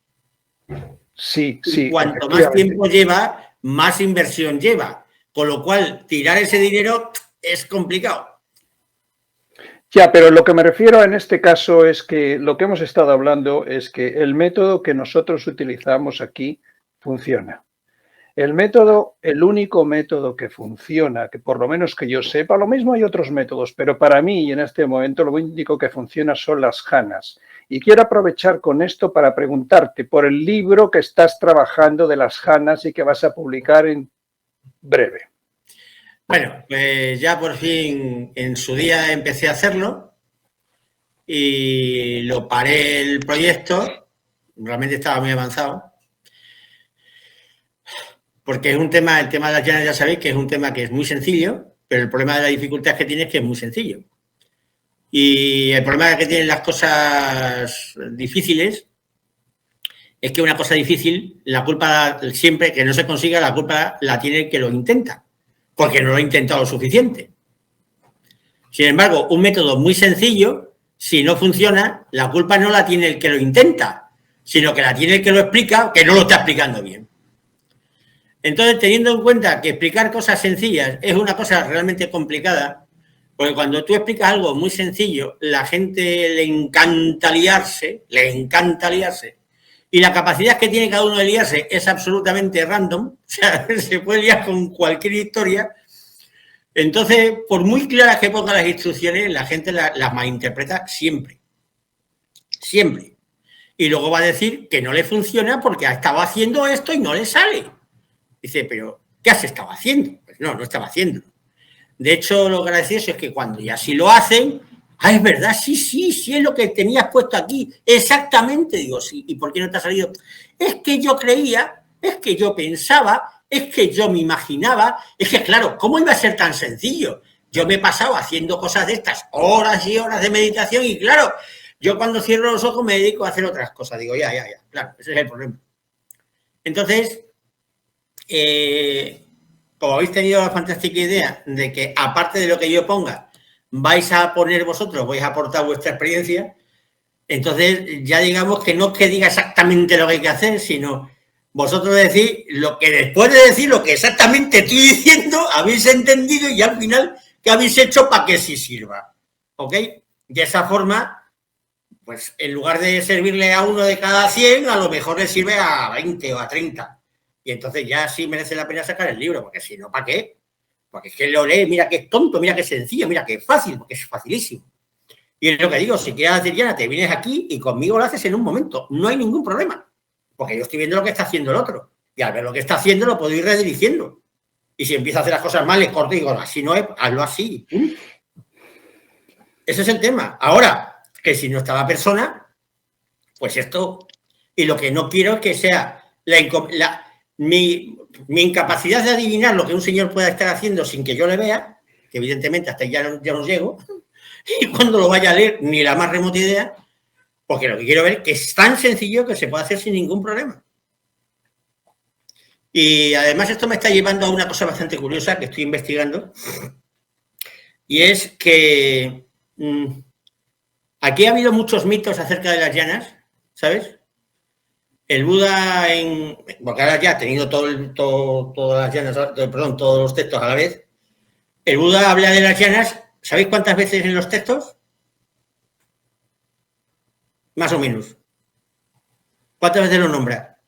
Sí, y sí. Cuanto más tiempo lleva, más inversión lleva. Con lo cual, tirar ese dinero es complicado. Ya, pero lo que me refiero en este caso es que lo que hemos estado hablando es que el método que nosotros utilizamos aquí funciona. El único método que funciona, que por lo menos que yo sepa, lo mismo hay otros métodos, pero para mí y en este momento lo único que funciona son las jhanas. Y quiero aprovechar con esto para preguntarte por el libro que estás trabajando de las jhanas y que vas a publicar en breve. Bueno, pues ya por fin en su día empecé a hacerlo y lo paré el proyecto, realmente estaba muy avanzado, porque es un tema, el tema de las llanas ya sabéis que es un tema que es muy sencillo, pero el problema de la dificultad que tiene es que es muy sencillo. Y el problema que tienen las cosas difíciles es que una cosa difícil, la culpa siempre que no se consiga, la culpa la tiene el que lo intenta, porque no lo ha intentado lo suficiente. Sin embargo, un método muy sencillo, si no funciona, la culpa no la tiene el que lo intenta, sino que la tiene el que lo explica, que no lo está explicando bien. Entonces, teniendo en cuenta que explicar cosas sencillas es una cosa realmente complicada, porque cuando tú explicas algo muy sencillo, la gente le encanta liarse, y la capacidad que tiene cada uno de liarse es absolutamente random, o sea, se puede liar con cualquier historia. Entonces, por muy claras que pongan las instrucciones, la gente las malinterpreta siempre. Siempre. Y luego va a decir que no le funciona porque ha estado haciendo esto y no le sale. Dice, pero ¿qué has estado haciendo? Pues no estaba haciendo. De hecho, lo gracioso es que cuando ya sí lo hacen, es verdad, sí, es lo que tenías puesto aquí. Exactamente, digo, sí. ¿Y por qué no te ha salido? Es que yo creía, es que yo pensaba, es que yo me imaginaba, es que claro, ¿cómo iba a ser tan sencillo? Yo me he pasado haciendo cosas de estas, horas y horas de meditación y claro, yo cuando cierro los ojos me dedico a hacer otras cosas. Digo, ya, claro, ese es el problema. Entonces, como habéis tenido la fantástica idea de que aparte de lo que yo ponga, vais a poner vosotros, vais a aportar vuestra experiencia, entonces ya digamos que no es que diga exactamente lo que hay que hacer, sino vosotros decís lo que después de decir lo que exactamente estoy diciendo, habéis entendido y al final qué habéis hecho para que sí sirva. ¿Ok? De esa forma, pues en lugar de servirle a uno de cada 100, a lo mejor le sirve a 20 o a 30. Y entonces ya sí merece la pena sacar el libro, porque si no, ¿para qué? Porque es que lo lee, mira que es tonto, mira que es sencillo, mira que es fácil, porque es facilísimo. Y es lo que digo, si quieres hacer llana, te vienes aquí y conmigo lo haces en un momento. No hay ningún problema, porque yo estoy viendo lo que está haciendo el otro. Y al ver lo que está haciendo, lo puedo ir redirigiendo. Y si empieza a hacer las cosas mal, le corto y digo, así no es, hazlo así. Ese es el tema. Ahora, que si no está la persona, pues esto... Y lo que no quiero es que sea mi incapacidad de adivinar lo que un señor pueda estar haciendo sin que yo le vea, que evidentemente hasta ya no llego, y cuando lo vaya a leer ni la más remota idea, porque lo que quiero ver es que es tan sencillo que se puede hacer sin ningún problema. Y además esto me está llevando a una cosa bastante curiosa que estoy investigando, y es que aquí ha habido muchos mitos acerca de las llanas, ¿sabes? El Buda, porque ahora ya ha tenido todas las llanas, todos los textos a la vez, el Buda habla de las llanas, ¿sabéis cuántas veces en los textos? Más o menos. ¿Cuántas veces lo nombra?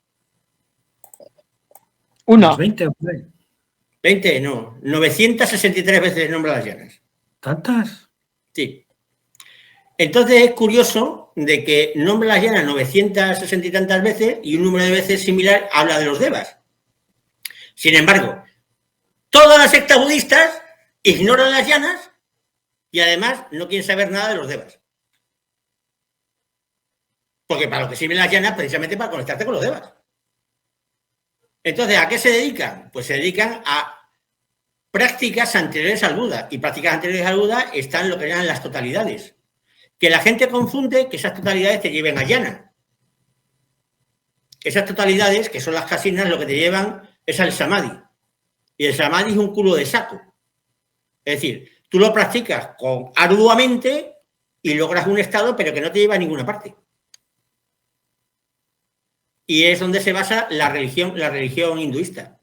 Una. 20. 20, no. 963 veces nombra las llanas. ¿Tantas? Sí. Entonces es curioso de que nombra las llanas 960 y tantas veces y un número de veces similar habla de los devas. Sin embargo, todas las sectas budistas ignoran las llanas y además no quieren saber nada de los devas. Porque para lo que sirven las llanas, precisamente para conectarte con los devas. Entonces, ¿a qué se dedican? Pues se dedican a prácticas anteriores al Buda. Y prácticas anteriores al Buda están lo que llaman las totalidades. Que la gente confunde que esas totalidades te lleven a llana. Esas totalidades, que son las kasinas, lo que te llevan es al samadhi. Y el samadhi es un culo de saco. Es decir, tú lo practicas arduamente y logras un estado, pero que no te lleva a ninguna parte. Y es donde se basa la religión hinduista.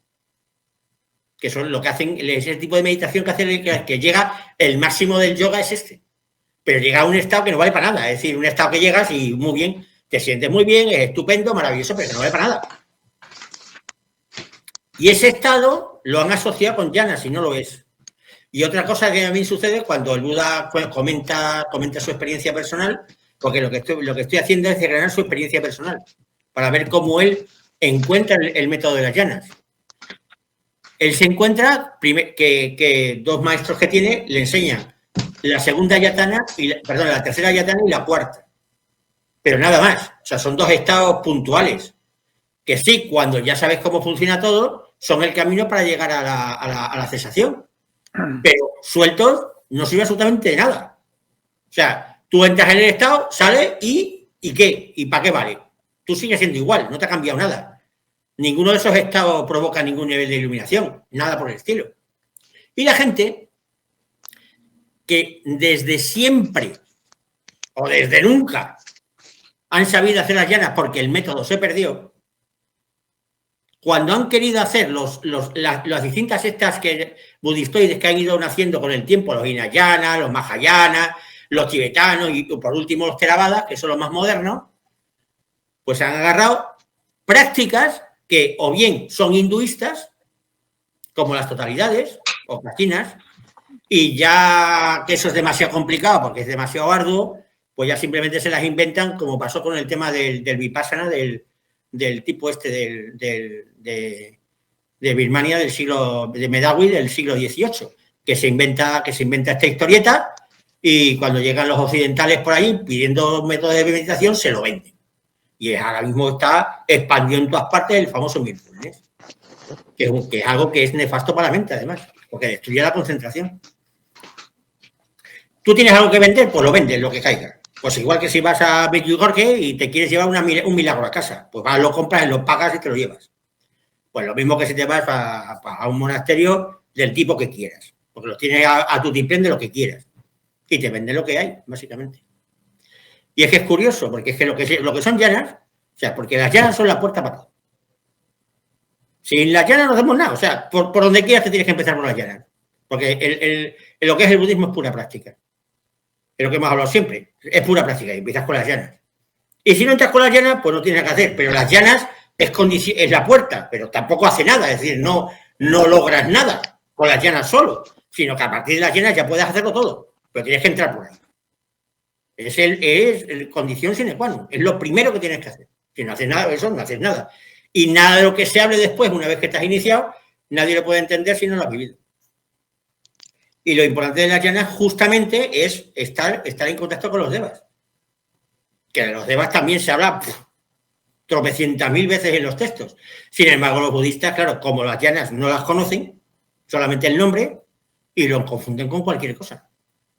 Que son lo que hacen, ese tipo de meditación que hace que llega, el máximo del yoga es este. Pero llega a un estado que no vale para nada. Es decir, un estado que llegas y muy bien, te sientes muy bien, es estupendo, maravilloso, pero que no vale para nada. Y ese estado lo han asociado con llanas y no lo es. Y otra cosa que a mí sucede cuando el Buda comenta su experiencia personal, porque lo que estoy haciendo es desgranar su experiencia personal, para ver cómo él encuentra el método de las llanas. Él se encuentra que dos maestros que tiene le enseñan la segunda yatana, la tercera yatana y la cuarta. Pero nada más. O sea, son dos estados puntuales. Que sí, cuando ya sabes cómo funciona todo, son el camino para llegar a la cesación. Pero sueltos no sirve absolutamente de nada. O sea, tú entras en el estado, sales ¿y qué? ¿Y para qué vale? Tú sigues siendo igual, no te ha cambiado nada. Ninguno de esos estados provoca ningún nivel de iluminación, nada por el estilo. Y la gente que desde siempre o desde nunca han sabido hacer las llanas porque el método se perdió, cuando han querido hacer las distintas sectas budistoides que han ido naciendo con el tiempo, los Hinayana, los Mahayana, los tibetanos y por último los Theravadas, que son los más modernos, pues han agarrado prácticas que o bien son hinduistas, como las totalidades o kasinas, y ya que eso es demasiado complicado porque es demasiado arduo, pues ya simplemente se las inventan, como pasó con el tema del Vipassana, del tipo este de Birmania del siglo, de Medawi del siglo XVIII, que se inventa esta historieta y cuando llegan los occidentales por ahí pidiendo métodos de meditación se lo venden. Y ahora mismo está expandido en todas partes el famoso mindfulness, que es algo que es nefasto para la mente, además, porque destruye la concentración. ¿Tú tienes algo que vender? Pues lo vendes, lo que caiga. Pues igual que si vas a Medjugorje y te quieres llevar un milagro a casa, pues vas, lo compras, lo pagas y te lo llevas. Pues lo mismo que si te vas a un monasterio del tipo que quieras, porque los tienes a tu tiplén de lo que quieras y te venden lo que hay, básicamente. Y es que es curioso, porque es que lo que son llanas, o sea, porque las llanas son la puerta para todo. Sin las llanas no hacemos nada, o sea, por donde quieras te tienes que empezar por las llanas, porque lo que es el budismo es pura práctica. Es lo que hemos hablado siempre, es pura práctica y empiezas con las llanas. Y si no entras con las llanas, pues no tienes nada que hacer, pero las llanas es la puerta, pero tampoco hace nada, es decir, no logras nada con las llanas solo, sino que a partir de las llanas ya puedes hacerlo todo, pero tienes que entrar por ahí. Es condición sine qua non, es lo primero que tienes que hacer. Si no haces nada de eso, no haces nada. Y nada de lo que se hable después, una vez que estás iniciado, nadie lo puede entender si no lo has vivido. Y lo importante de las llanas justamente es estar en contacto con los devas. Que de los devas también se habla tropecientas mil veces en los textos. Sin embargo, los budistas, claro, como las llanas no las conocen, solamente el nombre, y lo confunden con cualquier cosa.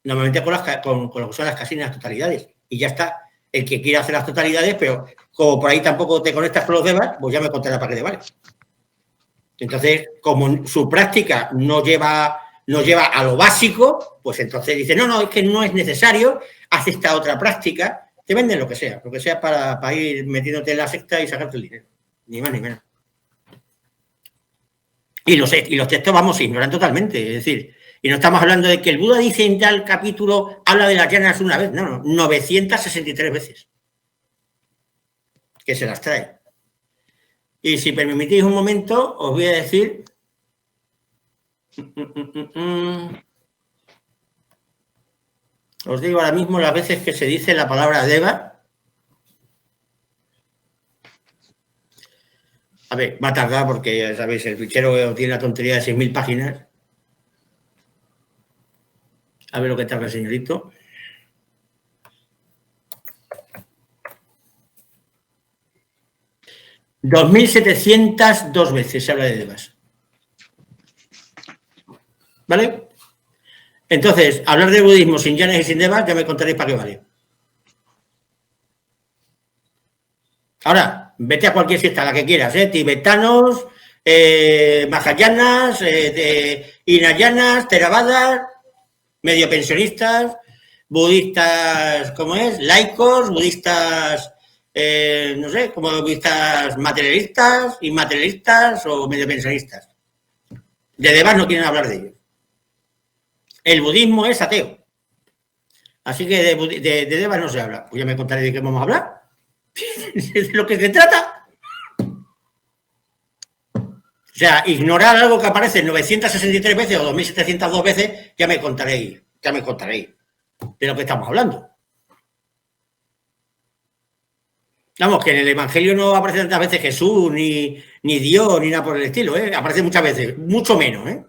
Normalmente con lo que son las kasinas, las totalidades. Y ya está. El que quiera hacer las totalidades, pero como por ahí tampoco te conectas con los devas, pues ya me contará para qué te vale. Entonces, como su práctica no lleva a lo básico, pues entonces dice, no, es que no es necesario, haz esta otra práctica, te venden lo que sea para ir metiéndote en la secta y sacarte el dinero. Ni más ni menos. Y los textos, vamos, se ignoran totalmente. Es decir, y no estamos hablando de que el Buda dice en tal capítulo, habla de las llanas una vez, no, 963 veces. Que se las trae. Y si me permitís un momento, os voy a decir... Os digo ahora mismo las veces que se dice la palabra Deva. A ver, va a tardar porque, ya sabéis, el fichero tiene la tontería de 6.000 páginas. A ver lo que tarda el señorito. $2.702 veces se habla de Devas. ¿Vale? Entonces, hablar de budismo sin yanas y sin devas, ya me contaréis para qué vale. Ahora, vete a cualquier secta, la que quieras, tibetanos, mahayanas, hinayanas, theravadas, medio pensionistas, budistas, ¿cómo es? Laicos, budistas, no sé, como budistas materialistas, inmaterialistas o medio pensionistas. De devas no quieren hablar de ellos. El budismo es ateo. Así que de devas no se habla. Pues ya me contaré de qué vamos a hablar. ¿De lo que se trata? O sea, ignorar algo que aparece 963 veces o 2.702 veces, ya me contaréis de lo que estamos hablando. Vamos, que en el Evangelio no aparece tantas veces Jesús, ni Dios, ni nada por el estilo, Aparece muchas veces, mucho menos,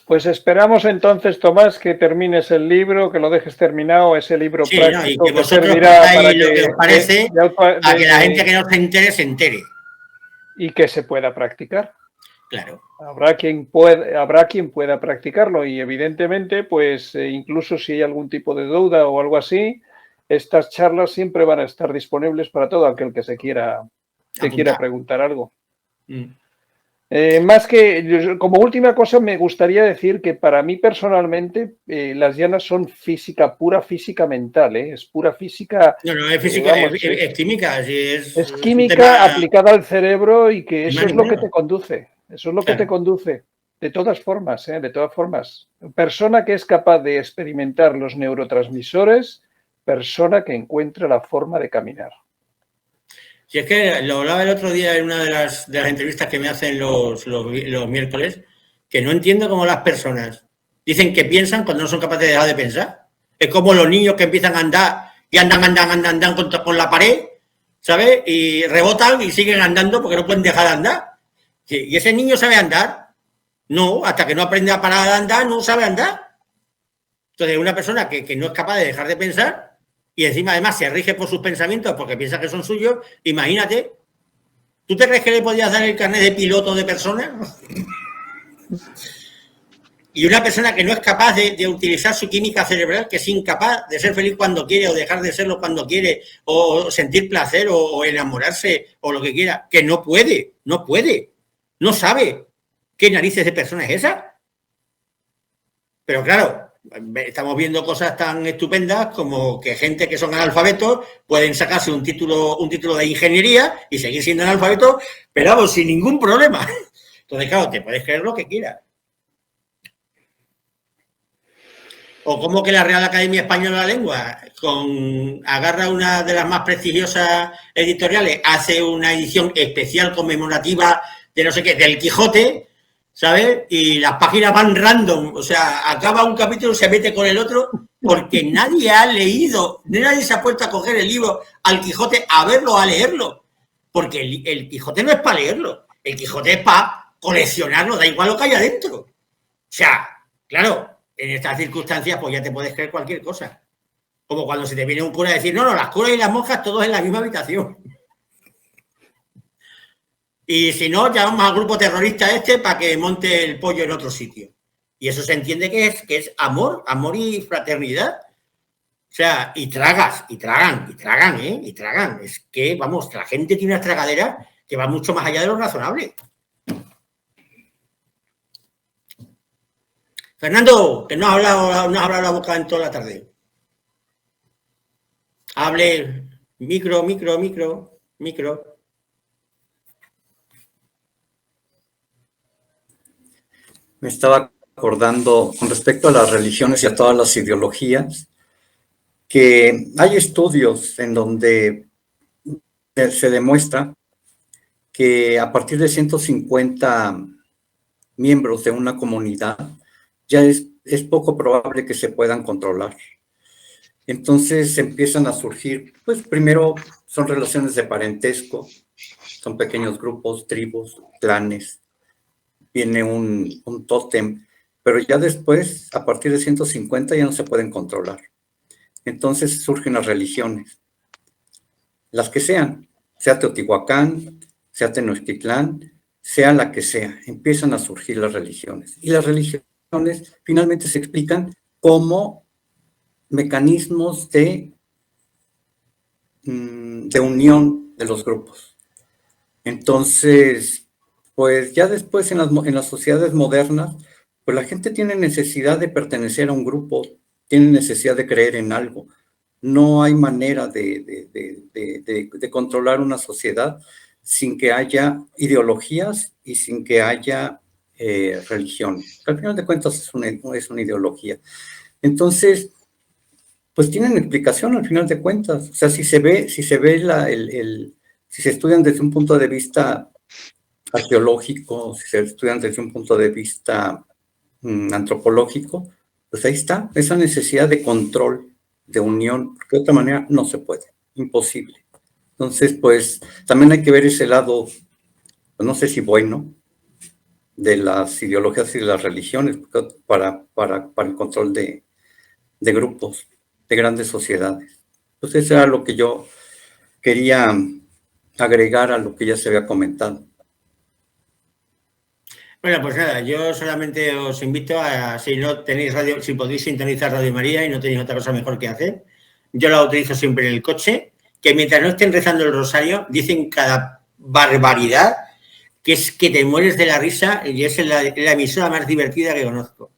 Pues esperamos entonces, Tomás, que termines el libro, que lo dejes terminado, ese libro sí, práctico, no, y que vosotros servirá para lo que os parece a que la gente que no se entere. Y que se pueda practicar. Claro. Habrá quien pueda practicarlo y evidentemente, pues incluso si hay algún tipo de duda o algo así, estas charlas siempre van a estar disponibles para todo aquel que quiera preguntar algo. Más que, como última cosa, me gustaría decir que para mí personalmente las yanas son física, pura física mental, es pura física. No, es física, es química. Sí, es química aplicada al cerebro y que eso es lo que te conduce. Eso es lo que te conduce. De todas formas, de todas formas. Persona que es capaz de experimentar los neurotransmisores, persona que encuentra la forma de caminar. Si es que lo hablaba el otro día en una de las entrevistas que me hacen los miércoles, que no entiendo cómo las personas dicen que piensan cuando no son capaces de dejar de pensar. Es como los niños que empiezan a andar y andan con la pared, ¿sabes? Y rebotan y siguen andando porque no pueden dejar de andar. ¿Y ese niño sabe andar? No, hasta que no aprende a parar de andar, no sabe andar. Entonces, una persona que no es capaz de dejar de pensar y encima además se rige por sus pensamientos porque piensa que son suyos, imagínate, ¿tú te crees que le podías dar el carnet de piloto de persona? Y una persona que no es capaz de utilizar su química cerebral, que es incapaz de ser feliz cuando quiere o dejar de serlo cuando quiere, o sentir placer o enamorarse o lo que quiera, que no puede, no sabe qué narices de persona es esa. Pero claro, estamos viendo cosas tan estupendas como que gente que son analfabetos pueden sacarse un título de ingeniería y seguir siendo analfabetos, pero vamos, sin ningún problema. Entonces, claro, te puedes creer lo que quieras. O como que la Real Academia Española de la Lengua agarra una de las más prestigiosas editoriales, hace una edición especial conmemorativa de no sé qué, del Quijote, ¿sabes? Y las páginas van random, o sea, acaba un capítulo y se mete con el otro porque nadie ha leído, nadie se ha puesto a coger el libro al Quijote a verlo, a leerlo, porque el Quijote no es para leerlo, el Quijote es para coleccionarlo, da igual lo que haya dentro. O sea, claro, en estas circunstancias pues ya te puedes creer cualquier cosa. Como cuando se te viene un cura a decir, no, las curas y las monjas todos en la misma habitación. Y si no, llamamos al grupo terrorista para que monte el pollo en otro sitio. Y eso se entiende que es amor y fraternidad. O sea, y tragan. Es que, vamos, la gente tiene una tragadera que va mucho más allá de lo razonable. Fernando, que no has hablado la boca en toda la tarde. Hable, micro. Me estaba acordando con respecto a las religiones y a todas las ideologías, que hay estudios en donde se demuestra que a partir de 150 miembros de una comunidad, ya es poco probable que se puedan controlar. Entonces empiezan a surgir, pues primero son relaciones de parentesco, son pequeños grupos, tribus, clanes, viene un tótem, pero ya después, a partir de 150, ya no se pueden controlar. Entonces surgen las religiones, las que sean, sea Teotihuacán, sea Tenochtitlán, sea la que sea, empiezan a surgir las religiones. Y las religiones finalmente se explican como mecanismos de unión de los grupos. Entonces, pues ya después en las sociedades modernas, pues la gente tiene necesidad de pertenecer a un grupo, tiene necesidad de creer en algo. No hay manera de controlar una sociedad sin que haya ideologías y sin que haya religión. Al final de cuentas es una ideología. Entonces, pues tienen explicación al final de cuentas. O sea, si se ve si se estudian desde un punto de vista arqueológico, si se estudian desde un punto de vista antropológico, pues ahí está, esa necesidad de control, de unión, porque de otra manera no se puede, imposible. Entonces, pues también hay que ver ese lado, pues, no sé si bueno, de las ideologías y de las religiones para el control de grupos, de grandes sociedades. Entonces, eso era lo que yo quería agregar a lo que ya se había comentado. Bueno, pues nada, yo solamente os invito a, si no tenéis radio, si podéis sintonizar Radio María y no tenéis otra cosa mejor que hacer, yo la utilizo siempre en el coche, que mientras no estén rezando el rosario, dicen cada barbaridad que es que te mueres de la risa y es la emisora más divertida que conozco.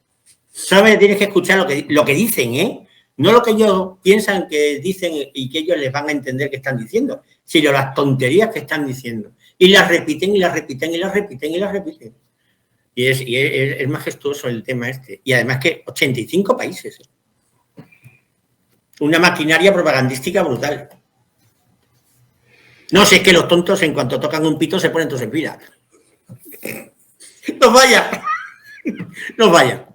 Solamente tienes que escuchar lo que dicen, ¿eh? No lo que ellos piensan que dicen y que ellos les van a entender que están diciendo, sino las tonterías que están diciendo. Y las repiten y las repiten y las repiten y las repiten. Y es majestuoso el tema este. Y además que 85 países. Una maquinaria propagandística brutal. No sé, es que los tontos en cuanto tocan un pito se ponen todos en fila. ¡Nos vaya! ¡Nos vaya!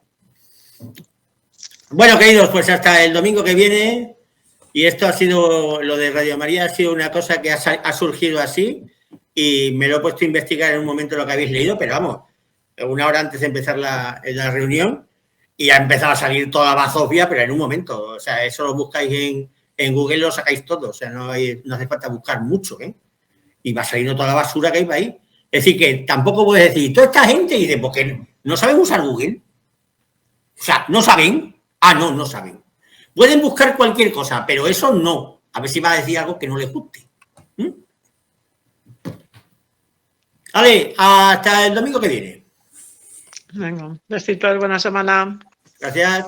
Bueno, queridos, pues hasta el domingo que viene. Y esto ha sido, lo de Radio María ha sido una cosa que ha surgido así. Y me lo he puesto a investigar en un momento lo que habéis leído, pero vamos, una hora antes de empezar la reunión y ha empezado a salir toda la bazofia, pero en un momento. O sea, eso lo buscáis en Google, lo sacáis todo. O sea, no hace falta buscar mucho, ¿eh? Y va saliendo toda la basura que hay ahí. Es decir, que tampoco puedes decir, toda esta gente dice, porque no saben usar Google. O sea, no saben. Ah, no saben. Pueden buscar cualquier cosa, pero eso no. A ver si va a decir algo que no les guste. Vale, hasta el domingo que viene. Venga, besitos, buena semana. Gracias.